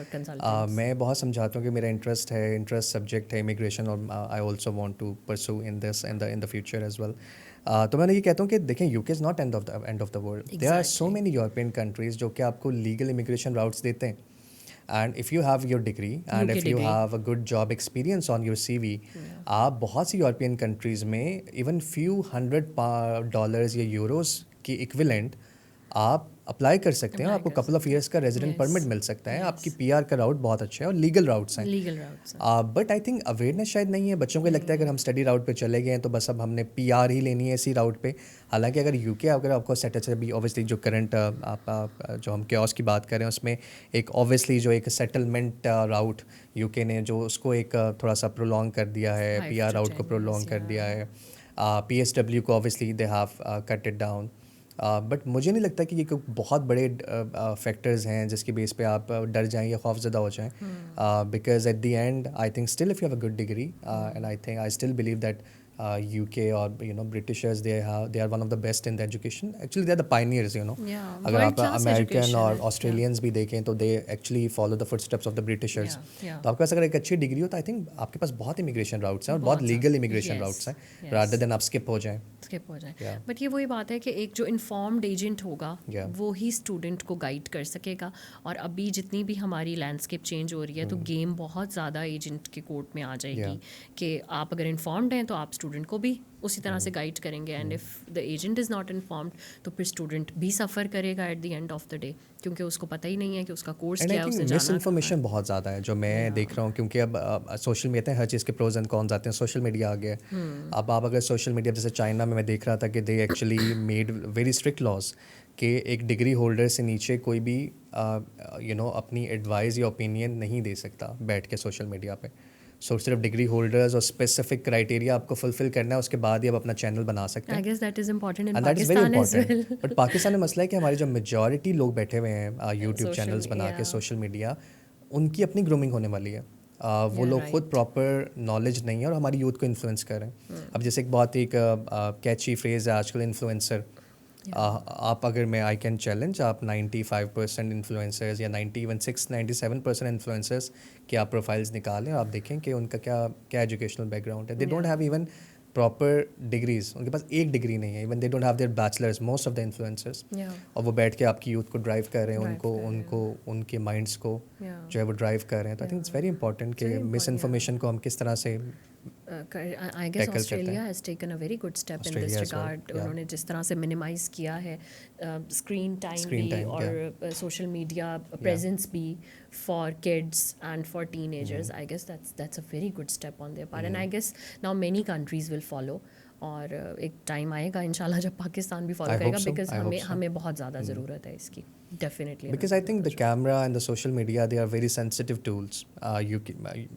मैं बहुत समझाता हूँ कि मेरा इंटरेस्ट है, इंटरेस्ट सब्जेक्ट है इमिग्रेशन, और I also want to pursue in this in the future as well. तो मैं ये कहता हूँ कि देखें UK is not end of the world. There are so Exactly. Many European countries जो कि आपको लीगल इमिग्रेशन राउट्स देते हैं. And if you have your degree and UK if you degree. Have a good job experience on your CV, आप बहुत सी European countries में even few $100 या यूरोस की इक्विलेंट आप अप्लाई कर सकते हैं. Apply आपको कर कपल ऑफ ईयर्स का रेजिडेंट Yes. परमिट मिल सकता है. Yes. आपकी PR का राउट बहुत अच्छा है और लीगल राउट्स हैं. Legal routes. But I think awareness शायद नहीं है. बच्चों को लगता है अगर हम स्टडी राउट पे चले गए हैं तो बस अब हमने PR ही लेनी है इसी राउट पे. हालांकि अगर यूके अगर आपको सेट अच्छा भी ऑब्वियसली जो करंट जो हम केओस की बात कर रहे हैं उसमें एक ऑब्वियसली जो एक सेटलमेंट राउट यूके ने जो उसको एक थोड़ा सा प्रोलॉन्ग कर दिया है. 5 PR to राउट को 10 प्रोलॉन्ग years, कर दिया yeah. है. PSW को obviously they have cut it down. But मुझे नहीं लगता कि ये कोई बहुत बड़े फैक्टर्स हैं जिसकी बेस पे आप डर जाएं या खौफजदा हो जाएं. Because at the and I think still if you have a good degree and I think I still believe that UK or Britishers they are one of the best in the education. Actually they are the pioneers. Yeah, अगर आप world-class American education और है. Australians भी देखें तो they actually follow the footsteps of the Britishers. Yeah, yeah. तो आपके पास अगर एक अच्छी डिग्री हो तो आई थिंक आपके पास बहुत इमिग्रेशन राउट्स हैं और बहुत बहुत लीगल हैं. इमिग्रेशन Yes, राउट्स हैं yes. रादर देन आप स्किप हो जाएं. स्किप हो जाए. Yeah. बट ये वही बात है कि एक जो इन्फॉर्म्ड एजेंट होगा Yeah. वो ही स्टूडेंट को गाइड कर सकेगा. और अभी जितनी भी हमारी लैंडस्केप चेंज हो रही है तो गेम बहुत ज़्यादा एजेंट के कोर्ट में आ जाएगी कि आप अगर इन्फॉर्म्ड हैं तो आप स्टूडेंट को भी उसी तरह से गाइड करेंगे. And if the agent is not informed तो फिर स्टूडेंट भी सफ़र करेगा eight the end of the day क्योंकि उसको पता ही नहीं है कि उसका कोर्स एंड क्या आई है, थिंक उसे मिस जाना इन्फॉर्मेशन बहुत ज़्यादा है जो मैं देख रहा हूँ क्योंकि अब सोशल मीडिया हर चीज़ के प्रोज एंड कॉन्स आते हैं. सोशल मीडिया आ गया है. अब आप अगर सोशल मीडिया जैसे चाइना में मैं देख रहा था कि they actually made very strict laws कि एक डिग्री होल्डर से नीचे कोई भी अपनी एडवाइस या ओपिनियन नहीं दे सकता बैठ के सोशल मीडिया पे. सो सिर्फ डिग्री होल्डर्स और स्पेसिफिक क्राइटेरिया आपको फुलफिल करना है उसके बाद ही आप अपना चैनल बना सकते आई हैं. Guess that is important in and that is very Pakistan as well. Important. But Pakistan में मसला है कि हमारी जो मेजॉरिटी लोग बैठे हुए हैं यूट्यूब Social चैनल्स बना के media. सोशल मीडिया उनकी अपनी ग्रूमिंग होने वाली है. वो Yeah, लोग खुद right. प्रॉपर नॉलेज नहीं है और हमारी यूथ को इन्फ्लुएंस कर रहे हैं. अब जैसे एक बहुत ही कैची फ्रेज है आजकल इन्फ्लुएंसर. आप अगर मैं आई कैन चैलेंज आप 95% इन्फ्लुएंसर्स या 97% इन्फ्लुएंसर्स की आप प्रोफाइल्स निकालें और आप देखें कि उनका क्या क्या एजुकेशनल बैकग्राउंड है. They don't have even proper degrees. उनके पास एक डिग्री नहीं है. Even they don't have their bachelors most of the influencers. Yeah. और वो बैठ के आपकी यूथ को ड्राइव कर रहे हैं. Drive उनको कर रहे हैं. उनको उनके माइंड्स को Yeah. जो है वो ड्राइव कर रहे हैं. तो I think it's very important कि very important, मिस इन्फॉर्मेशन को हम किस तरह से I guess tackle करते Australia हैं. has taken a very good step in Australia this as well, regard. yeah. उन्होंने जिस तरह से मिनिमाइज किया है स्क्रीन टाइम Screen भी time, और सोशल मीडिया प्रेजेंस भी for kids and for teenagers. I guess that's a very good step on their part and I guess now many countries will follow. और एक time आएगा इंशाल्लाह जब पाकिस्तान भी follow I hope करेगा so, because I hope so. हमें बहुत ज़्यादा ज़रूरत है इसकी. Definitely because I think the camera and the social media they are very sensitive tools.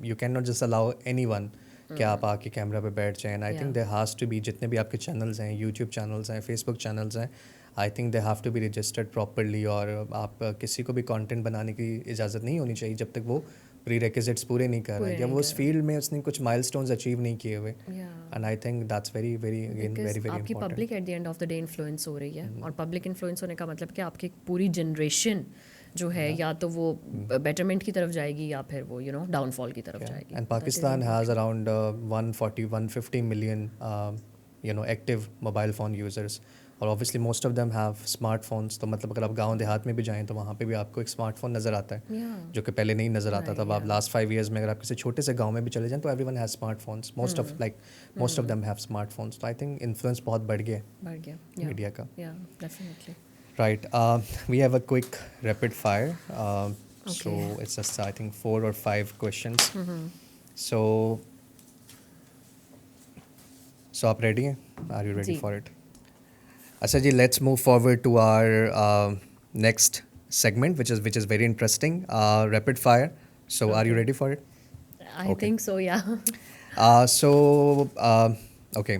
You cannot just allow anyone कि आप आके कैमरा पे बैठ जाएं. And I think there has to be जितने भी आपके चैनल्स हैं यूट्यूब चैनल्स हैं फेसबुक चैनल्स हैं I think they have to be registered properly. और आप किसी को भी कंटेंट बनाने की इजाज़त नहीं होनी चाहिए जब तक वो प्री रेक्विजिट्स पूरे नहीं कर रहे हैं या वो उस फील्ड में उसने कुछ माइलस्टोन्स अचीव नहीं किए हुए. And I think that's very very again very very आपकी important. Public at the end of the day influence हो रही है. और पब्लिक इन्फ्लुएंस होने का मतलब कि आपकी पूरी जनरेशन जो है या तो वो बेटरमेंट की तरफ जाएगी या फिर वो डाउनफॉल की तरफ जाएगी. And Pakistan has around 140-150 million active mobile phone users. और obviously most of them have smartphones. तो मतलब अगर आप गांव देहात में भी जाएं तो वहाँ पे भी आपको एक स्मार्टफोन नज़र आता है जो कि पहले नहीं नज़र आता था. अब आप लास्ट 5 years में अगर आप किसी छोटे से गांव में भी चले जाएं तो everyone has smartphones. Most of them have smartphones. तो I think influence बहुत बढ़ गया है मीडिया का. Yeah, definitely. Right. We have a quick rapid fire. So Okay. it's just I think 4 or 5 questions. So आप ready हैं? Are you ready ji. for it? अच्छा जी, let's move forward to our next segment, which is very interesting. Rapid fire. So are you ready for it? I Okay. think so, yeah. Okay.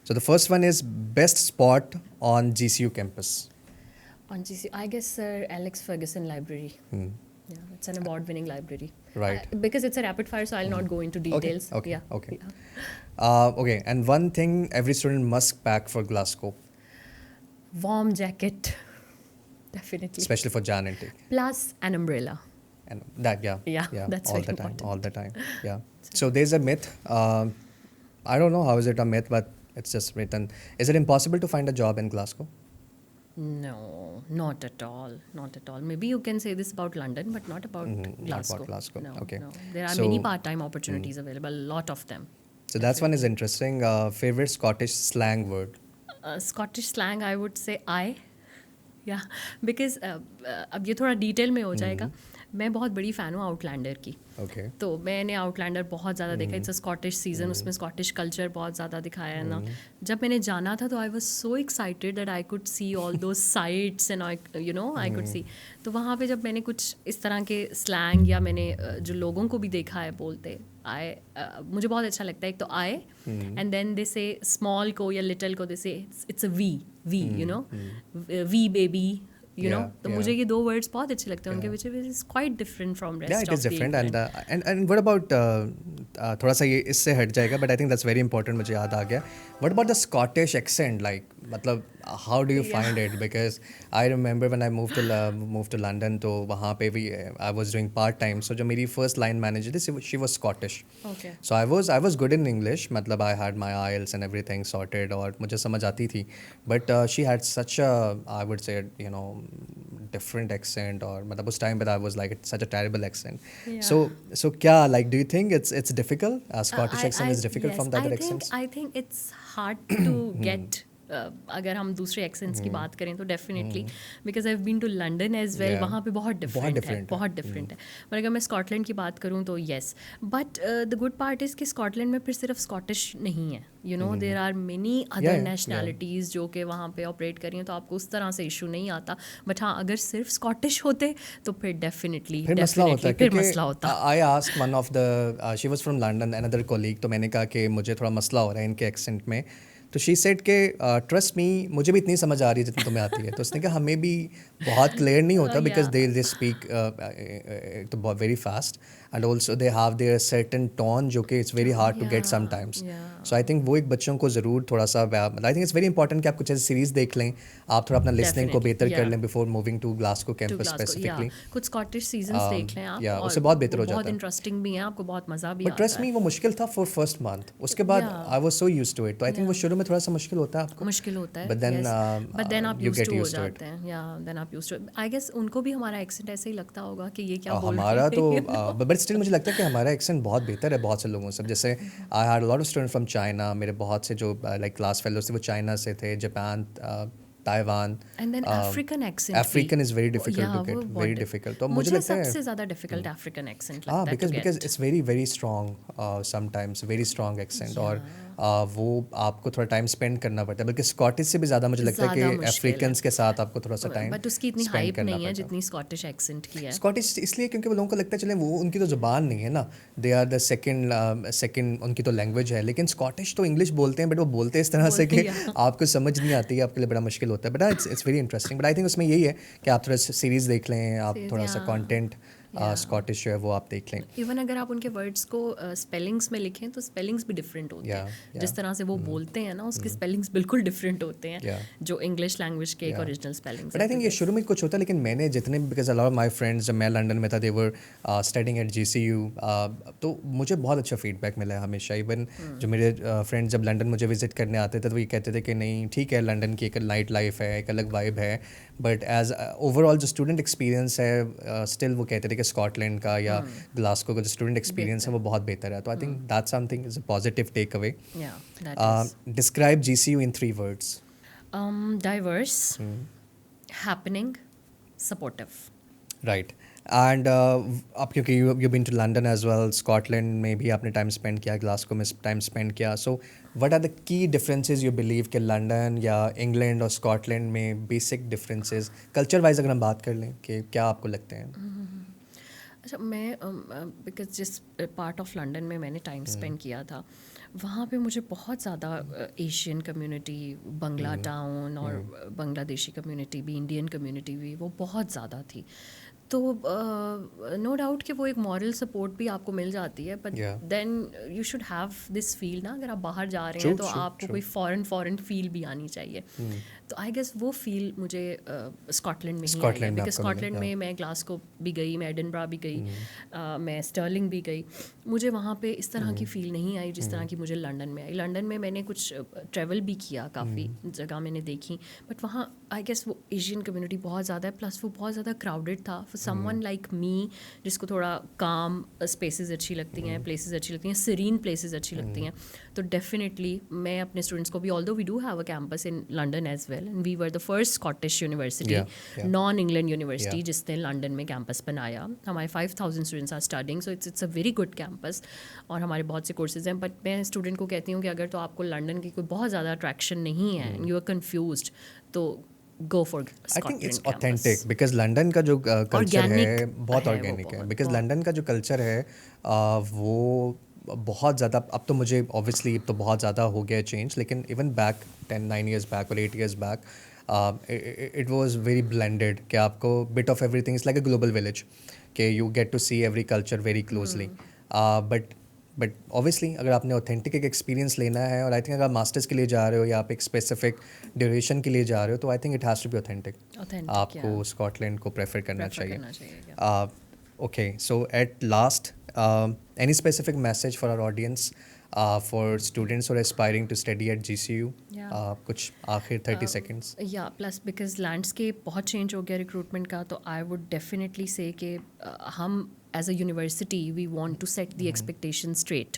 So the first one is best spot on GCU campus. On GC, I guess Sir Alex Ferguson Library. Yeah, it's an award-winning library. Right. Because it's a rapid fire, so I'll not go into details. Okay. Yeah. Okay. Yeah. Okay. And one thing every student must pack for Glasgow, Warm jacket, definitely. especially for Jan intake. Plus an umbrella. And that, Yeah, that's all very the time, important. all the time. Yeah. So there's a myth. I don't know how is it a myth, but It's just written. Is it impossible to find a job in Glasgow? No, not at all. Not at all. Maybe you can say this about London, but not about Not Glasgow. about Glasgow. No, Okay. no. There are So- many part-time opportunities available, a lot of them. So that's one is interesting. Favorite Scottish slang word? Scottish slang, I would say I. Yeah, because अब ये थोड़ा detail में हो जाएगा. मैं बहुत बड़ी fan हूँ आउटलैंडर की. Okay. तो मैंने आउटलैंडर बहुत ज़्यादा देखा. इट्स अ स्कॉटिश सीजन, उसमें स्कॉटिश कल्चर बहुत ज़्यादा दिखाया है ना. जब मैंने जाना था तो I was so excited that I could see all those sites and I could see. तो वहाँ पे जब मैंने कुछ इस तरह के स्लैंग या मैंने जो लोगों को भी देखा है बोलते मुझे बहुत अच्छा लगता है. एक तो आई एंड देन दे से स्मॉल को या लिटिल को they say it's a wee wee baby you know. तो मुझे ये दो words बहुत अच्छे लगते हैं उनके, which is quite different from rest Yeah, it of is the different. England. And what about थोड़ा सा ये इससे हट जाएगा, but I think that's very important. मुझे याद आ गया. What about the Scottish accent? Like मतलब how do you find it? Because I remember when I moved to London, तो वहाँ पे भी I was doing part time. So जो मेरी first line manager थी, she was Scottish. Okay. So I was good in English. मतलब I had my IELTS and everything sorted और मुझे समझ आती थी. But she had such a, I would say, you know, different accent, और मतलब उस time पर I was like, it's such a terrible accent. Yeah. So क्या, like, do you think it's difficult? Scottish accent is difficult yes, from the other accents? I think it's hard to get. अगर हम दूसरे accents की बात करें तो definitely, because I have been to London as well. Yeah. वहाँ पे बहुत डिफरेंट है, different बहुत डिफरेंट है. पर अगर मैं स्कॉटलैंड की बात करूँ तो yes, but the good part is कि स्कॉटलैंड में फिर सिर्फ स्कॉटिश नहीं है. You know, there are many other yeah. Nationalities जो कि वहाँ पे ऑपरेट कर रही हैं, तो आपको उस तरह से इशू नहीं आता. बट हाँ, अगर सिर्फ स्कॉटिश होते तो फिर डेफिनेटली फिर मसला होता है, फिर मसला होता. I asked one of the she was from London, another colleague. तो मैंने कहा कि मुझे थोड़ा मसला हो रहा है इनके एक्सेंट में. तो शी सेड के ट्रस्ट मी, मुझे भी इतनी समझ आ रही है जितनी तुम्हें आती है. तो उसने कहा हमें भी बहुत क्लियर नहीं होता, बिकॉज दे स्पीक तो बहुत very fast, and also they have their certain tone जो कि it's very hard to get sometimes. So I think वो एक बच्चों को ज़रूर थोड़ा सा, I think it's very important कि आप कुछ ऐसी सीरीज़ देख लें, आप थोड़ा अपना लिसनिंग को बेहतर कर लें before moving to Glasgow campus specifically. कुछ स्कॉटिश सीजन्स देख लें आप, उससे बहुत बेहतर हो जाता बहुत है. इंटरेस्टिंग भी है, आपको बहुत मज़ा भी बट आता ट्रस्ट है. मी, वो मुश्किल था फॉर फर्स्ट मंथ. उसके बाद I was so used to it. तो आई थिंक वो शुरू में थोड़ा सा मुश्किल होता है आपको, मुश्किल होता है, but then बट देन आप you यूज्ड get टू हो used to it. जाते हैं. या देन आप यूज्ड टू. आई गेस उनको भी हमारा एक्सेंट ऐसे ही लगता होगा कि ये क्या बोल हमारा रहे हैं. तो बट स्टिल मुझे लगता है कि हमारा एक्सेंट बहुत बेहतर है बहुत से लोगों से. जैसे I had a lot of student from China. मेरे बहुत से जो लाइक क्लास फेलोज थे वो चाइना से थे, Japan, Taiwan. And then African accent, African is very difficult to get, very difficult. तो मुझे लगता है सबसे ज़्यादा डिफिकल्ट अफ्रीकन एक्सेंट हाँ, लगता है because it's very very strong, sometimes very strong accent. और वो आपको थोड़ा टाइम स्पेंड करना पड़ता है, बल्कि स्कॉटिश से भी ज़्यादा मुझे लगता है ज़्यादा कि मुश्किल है. अफ्रीकन्स के साथ आपको थोड़ा सा टाइम बट उसकी इतनी हाइप नहीं है जितनी स्कॉटिश एक्सेंट की है. स्कॉटिश इसलिए क्योंकि वो लोगों को लगता है चले वो उनकी तो ज़ुबान नहीं है ना, दे आर द सेकंड उनकी तो लैंग्वेज है. लेकिन स्कॉटिश तो इंग्लिश बोलते हैं, बट वो बोलते इस तरह से कि आपको समझ नहीं आती है, आपके लिए बड़ा मुश्किल होता है. But it's very interesting. But I think उसमें यही है कि आप थोड़ा सीरीज़ देख लें, आप थोड़ा सा कॉन्टेंट स्कॉटिश जो है वो आप देख लें. इवन अगर आप उनके वर्ड्स को स्पेलिंग्स में लिखें तो स्पेलिंग्स भी डिफरेंट होते हैं. जिस तरह से वो बोलते हैं ना, उसके स्पेलिंग्स बिल्कुल डिफरेंट होते हैं जो इंग्लिश लैंग्वेज के एक original spellings. But I think ये शुरू में कुछ होता है, लेकिन मैंने जितने, because a lot of my friends, जब मैं लंदन में था, दे वर स्टडिंग एट GCU, तो मुझे बहुत अच्छा फीडबैक मिला है हमेशा. इवन जो मेरे फ्रेंड्स जब लंदन मुझे विजिट करने आते थे तो ये कहते थे कि नहीं ठीक है, लंदन की एक नाइट लाइफ है, एक अलग वाइब है, बट एज ओवरऑल जो स्टूडेंट एक्सपीरियंस है स्टिल वो कहते थे कि स्कॉटलैंड का या ग्लासगो का जो स्टूडेंट एक्सपीरियंस है वो बहुत बेहतर है. तो I think that's something is a positive take away. Describe GCU in 3 words. Diverse, happening, supportive. Right. And अब क्योंकि you been to London as well, Scotland में भी आपने टाइम स्पेंड किया, ग्लासगो में टाइम स्पेंड किया. So what are the key differences you believe कि London या इंग्लैंड और स्कॉटलैंड में बेसिक डिफरेंसेस कल्चर वाइज अगर हम बात कर लें कि क्या आपको लगते हैं? अच्छा, मैं बिकॉज जिस पार्ट ऑफ लंदन में मैंने टाइम स्पेंड किया था, वहाँ पे मुझे बहुत ज़्यादा एशियन कम्युनिटी, बंगला टाउन और बांग्लादेशी कम्युनिटी भी, इंडियन कम्युनिटी भी, वो बहुत ज़्यादा थी. तो नो डाउट कि वो एक मॉरल सपोर्ट भी आपको मिल जाती है, but Yeah. Then you should have this feel ना, अगर आप बाहर जा रहे True, हैं तो true, आपको true. कोई फॉरेन फील भी आनी चाहिए. तो आई गेस वो फील मुझे स्कॉटलैंड में ही आई है, स्कॉटलैंड में बिकॉज आपको मिला, स्कॉटलैंड में मैं ग्लासगो भी गई, मैं एडिनबरा भी गई, मैं स्टर्लिंग भी गई. मुझे वहाँ पे इस तरह की फ़ील नहीं आई जिस तरह की मुझे लंदन में आई. लंदन में मैंने कुछ ट्रैवल भी किया, काफ़ी जगह मैंने देखी, बट वहाँ आई गेस वो एशियन कम्युनिटी बहुत ज़्यादा है, प्लस वो बहुत ज़्यादा क्राउडेड था. फॉर समवन लाइक मी जिसको थोड़ा काम स्पेसेस अच्छी लगती हैं, प्लेसेस अच्छी लगती हैं, सीरीन प्लेसेस अच्छी लगती हैं, तो डेफिनेटली मैं अपने स्टूडेंट्स को भी, although we do have a campus in London as well, and we were the first Scottish university, Yeah, yeah. Non England university, Yeah. जिसने लंदन में कैंपस बनाया. हमारे 5000 students are studying, so it's a very good campus, और हमारे बहुत से courses हैं. But मैं स्टूडेंट को कहती हूँ कि अगर तो आपको लंदन की कोई बहुत ज़्यादा अट्रैक्शन नहीं है, यू आर कन्फ्यूज्ड, तो go for I think it's authentic because London का जो कल्चर है Organic बहुत है वो, ऑर्गेनिक है. बहुत, बिकॉज बहुत. लंदन का जो कल्चर है वो बहुत ज़्यादा, अब तो मुझे ऑब्वियसली तो बहुत ज़्यादा हो गया चेंज, लेकिन इवन बैक 10-9 years बैक और 8 years back it was very blended, कि आपको bit of everything is like a global village, कि you get to see every culture very closely. But obviously अगर आपने ऑथेंटिक एक एक्सपीरियंस लेना है, और आई थिंक अगर आप मास्टर्स के लिए जा रहे हो या आप एक स्पेसिफिक ड्यूरेशन के लिए जा रहे हो, तो I think it has to be authentic. आपको स्कॉटलैंड को प्रेफर करना चाहिए. Okay, so at last, any specific message for our audience, for students who are aspiring to study at GCU? Yeah. कुछ आखिर 30 seconds. या प्लस बिकॉज लैंडस्केप बहुत change हो गया रिक्रूटमेंट का, तो आई वुड डेफिनेटली से कि हम as a university we want to set the expectation straight.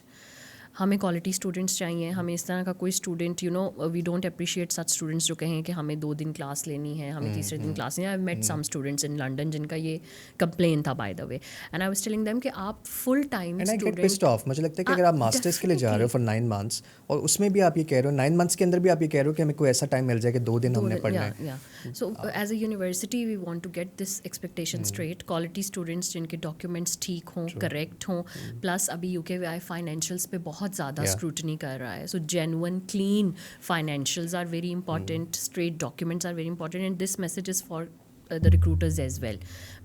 हमें क्वालिटी स्टूडेंट्स चाहिए. हमें इस तरह का कोई student, you know, we don't appreciate such students जो कहें कि हमें 2 दिन क्लास लेनी है, हमें तीसरे दिन क्लास लेनी है. I met some students in London जिनका ये कंप्लेन था, by the way, and I was telling them कि आप full time and I get student. Pissed off. मुझे लगता है कि अगर आप मास्टर्स के लिए जा रहे हो फॉर 9 months, और उसमें भी आप ये कह रहे हो 9 months के अंदर भी आप ये कह रहे हो कि हमें कोई ऐसा टाइम मिल जाए कि 2 दिन हमने पढ़ना है. So as a university we want to get this expectation straight. Quality students जिनके documents ठीक हों, correct हों, plus अभी UKVI financials पे बहुत ज़्यादा Yeah. scrutiny कर रहा है. So genuine, clean financials are very important. Straight documents are very important, and this message is for the recruiters as well,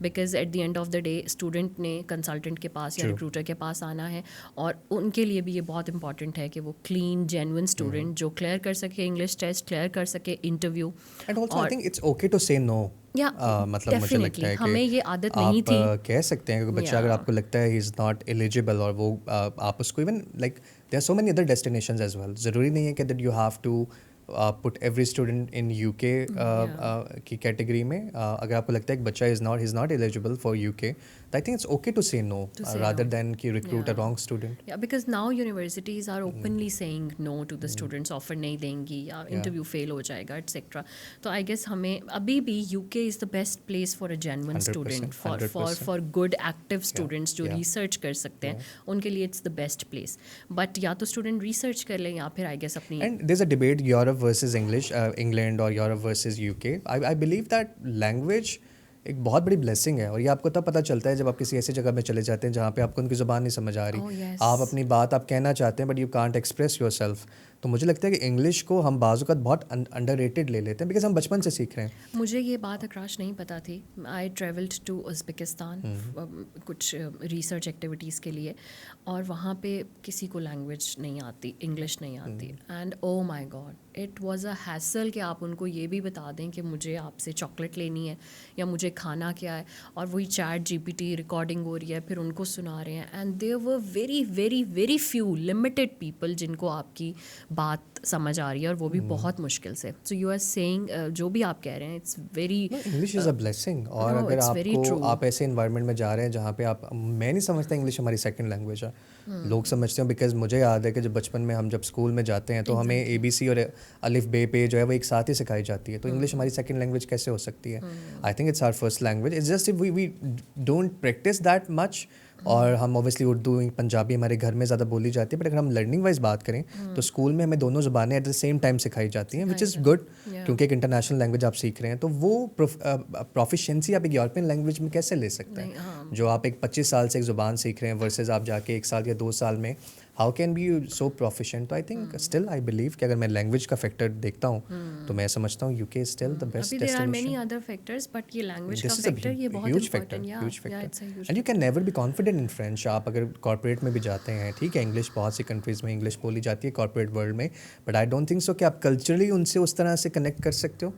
because at the end of the day student ने consultant के पास या True. recruiter के पास आना है, और उनके लिए भी ये बहुत important है कि वो clean genuine student जो clear कर सके English test, clear कर सके interview. And also I think it's okay to say no. Yeah, मतलब मुझे लगता है कि हमें ये आदत नहीं थी. आप कह सकते हैं कि बच्चा अगर आपको लगता है ही इज़ नॉट एलिजिबल, और वो आप उसको even like there are so many other destinations as well. ज़रूरी नहीं है कि that you have to put every student in UK की कैटेगरी में. अगर आपको लगता है कि बच्चा is not eligible for UK, तो I think it's okay to say no rather than कि recruit a wrong student. Yeah, because now universities are openly saying no to the students, offer नहीं देंगी या interview fail हो जाएगा, etc. तो I guess हमें अभी भी UK is the best place for a genuine 100%, student, for 100%. good active students जो yeah. research कर सकते हैं, उनके लिए it's the best place. But या तो student research कर लें, या फिर I guess अपनी. And there's a debate, Europe versus English, England or Europe versus UK. I believe that language एक बहुत बड़ी ब्लेसिंग है, और ये आपको तब पता चलता है जब आप किसी ऐसी जगह में चले जाते हैं जहाँ पे आपको उनकी ज़ुबान नहीं समझ आ रही. Oh, yes. आप अपनी बात आप कहना चाहते हैं but you can't express your self. तो मुझे लगता है कि इंग्लिश को हम बाज़ बहुत अंडररेटेड ले लेते हैं, बिकॉज हम बचपन से सीख रहे हैं. मुझे ये बात अक्राश नहीं पता थी. आई ट्रेवल्ड टू उज़्बेकिस्तान कुछ रिसर्च एक्टिविटीज़ के लिए, और वहाँ पे किसी को लैंग्वेज नहीं आती, इंग्लिश नहीं आती, and oh my God, it was a hassle कि आप उनको ये भी बता दें कि मुझे आपसे चॉकलेट लेनी है या मुझे खाना क्या है, और वही चैट GPT रिकॉर्डिंग हो रही है, फिर उनको सुना रहे हैं, and there were very very very few limited people जिनको आपकी बात समझ आ रही है, और वो भी बहुत मुश्किल से. सो यू आर सेइंग जो भी आप कह रहे हैं, it's very English is a blessing. और No, अगर it's very आपको true. आप ऐसे इन्वायरमेंट में जा रहे हैं जहाँ पे आप, मैं नहीं समझता इंग्लिश हमारी सेकंड लैंग्वेज है. लोग समझते हैं, बिकॉज मुझे याद है कि जब बचपन में हम जब स्कूल में जाते हैं तो हमें ABC और अलिफ बे पे जो है वो एक साथ ही सिखाई जाती है. तो इंग्लिश हमारी सेकंड लैंग्वेज कैसे हो सकती है? I think it's our first language. It's just we don't practise that much. और हम ऑब्वियसली उर्दू पंजाबी हमारे घर में ज़्यादा बोली जाती है, बट अगर हम लर्निंग वाइज बात करें तो स्कूल में हमें दोनों ज़ुबानें एट द सेम टाइम सिखाई जाती हैं, विच इज़ गुड, क्योंकि एक इंटरनेशनल लैंग्वेज आप सीख रहे हैं. तो वो प्रोफिशिएंसी आप एक यूरोपियन लैंग्वेज में कैसे ले सकते हैं? जो आप एक 25 साल से एक ज़ुबान सीख रहे हैं वर्सेस आप जाके 1 साल या 2 साल में how can be you so proficient? तो I think still I believe कि अगर मैं लैंग्वेज का फैक्टर देखता हूँ तो मैं समझता हूँ UK is still the best अभी there are many destination. Other factors but ये लैंग्वेज का दिस इज अ फैक्टर ये बहुत huge factor, इंपॉर्टेंट या huge factor. It's a huge And you can never be confident in French. आप अगर corporate में भी जाते हैं, ठीक है, इंग्लिश बहुत सी कंट्रीज़ में इंग्लिश बोली जाती है कॉर्पोरेट वर्ल्ड में, but I don't think so कि आप कल्चरली उनसे उस तरह से कनेक्ट कर सकते हो.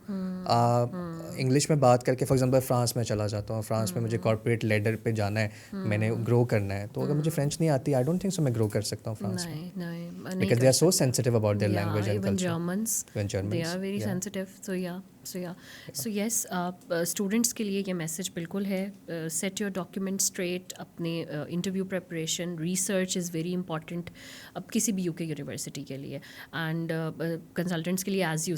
इंग्लिश में बात करके फॉर एग्जांपल फ्रांस में चला जाता हूँ, फ्रांस में मुझे कॉर्पोरेट लेडर पे जाना है, मैंने ग्रो करना है, तो अगर मुझे फ्रेंच नहीं आती, आई डोंट थिंक सो मैं ग्रो कर सकता हूँ फ्रांस में. नहीं Because they are so sensitive about their language and even culture. Germans, Even they Germans, are very yeah. sensitive. So yes, students के लिए ये मैसेज बिल्कुल है. Set your documents straight. अपने interview preparation, research is very important. अब किसी भी UK university के लिए and consultants के लिए as you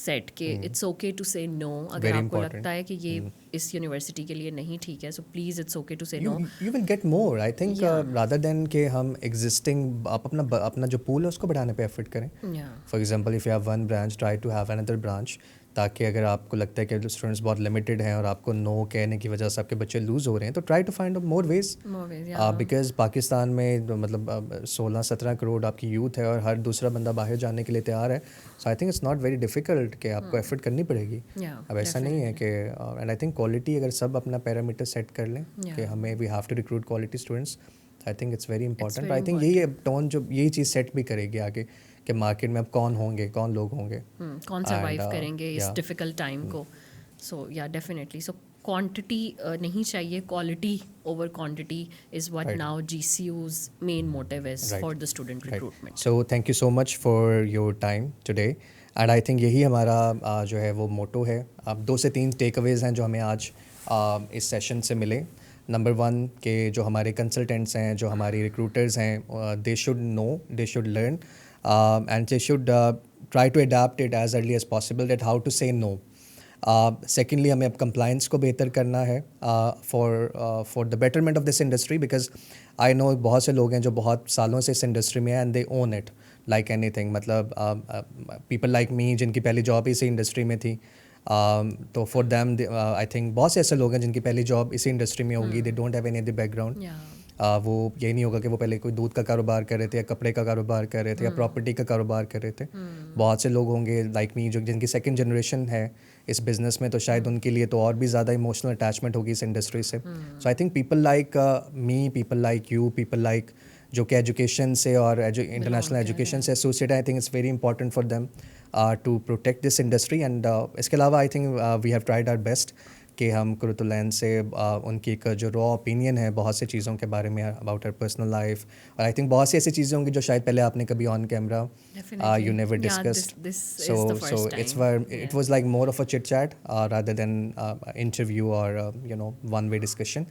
said कि it's okay to say no. अगर Very आपको important. लगता है कि ये इस यूनिवर्सिटी के लिए नहीं ठीक है, so please it's okay to say no. You will get more, I think, Yeah. rather than कि हम existing आप अपना जो pool है उसको बढ़ाने पे effort करें. Yeah. For example, if you have one branch, try to have another branch, ताकि अगर आपको लगता है कि स्टूडेंट्स बहुत लिमिटेड हैं और आपको नो कहने की वजह से आपके बच्चे लूज़ हो रहे हैं, तो try to find more ways. More ways, yeah. Because Pakistan में मतलब 16-17 करोड़ आपकी यूथ है और हर दूसरा बंदा बाहर जाने के लिए तैयार है. So I think it's not very difficult कि आपको एफर्ट करनी पड़ेगी. Yeah, अब ऐसा नहीं है कि एंड आई थिंक क्वालिटी अगर सब अपना पैरामीटर सेट कर लें Yeah. कि हमें we have to recruit quality students, I think it's very important. very I think यही टोन जो यही चीज़ सेट भी करेगी आगे कि मार्केट में अब कौन होंगे, कौन लोग होंगे. कौन सर्वाइव And, करेंगे इस yeah. डिफ़िकल्ट टाइम को. सो या डेफिनेटली. सो क्वांटिटी नहीं चाहिए, quality over quantity is what Right. Now GCU's main motive is Right. For the student recruitment. So thank you so much for your time today. And I think यही हमारा जो है वो मोटो है. अब 2 से 3 टेक अवेज हैं जो हमें आज इस सेशन से मिले. नंबर 1 के जो हमारे कंसल्टेंट्स हैं, जो हमारी रिक्रूटर्स हैं, they should know, they should learn and they should try to adapt it as early as possible that how to say no. Secondly हमें अब कंप्लाइंस को बेहतर करना है for the betterment of this industry, because I know बहुत से लोग हैं जो बहुत सालों से इस इंडस्ट्री में हैं and they own it like anything. मतलब पीपल लाइक मी जिनकी पहली जॉब इसी इंडस्ट्री में थी, तो फॉर देम आई थिंक बहुत से ऐसे लोग हैं जिनकी पहली जॉब इसी इंडस्ट्री में होगी, they don't have any other background. वो यही नहीं होगा कि वो पहले कोई दूध का कारोबार कर रहे थे या कपड़े का कारोबार कर रहे थे या प्रॉपर्टी का कारोबार कर रहे थे. बहुत से लोग होंगे लाइक मी जो जिनकी सेकंड जनरेशन है इस बिज़नेस में, तो शायद उनके लिए तो और भी ज़्यादा इमोशनल अटैचमेंट होगी इस इंडस्ट्री से. So I think people like me, people like you, people like जो कि एजुकेशन से और इंटरनेशनल एजुकेशन से एसोसिएट है, I think it's very important for them to protect this industry. And इसके अलावा I think we have tried our best कि हम कुरुतुलैन से उनकी एक जो रॉ ओपिनियन है बहुत सी चीज़ों के बारे में अबाउट हर पर्सनल लाइफ, और आई थिक बहुत सी ऐसी चीज़ें होंगी जो शायद पहले आपने कभी on camera you never discussed. So it was like more of a chit chat rather than interview or one way discussion.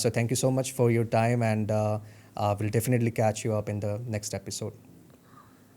So thank you so much for your time, and we'll definitely catch you up in the next episode.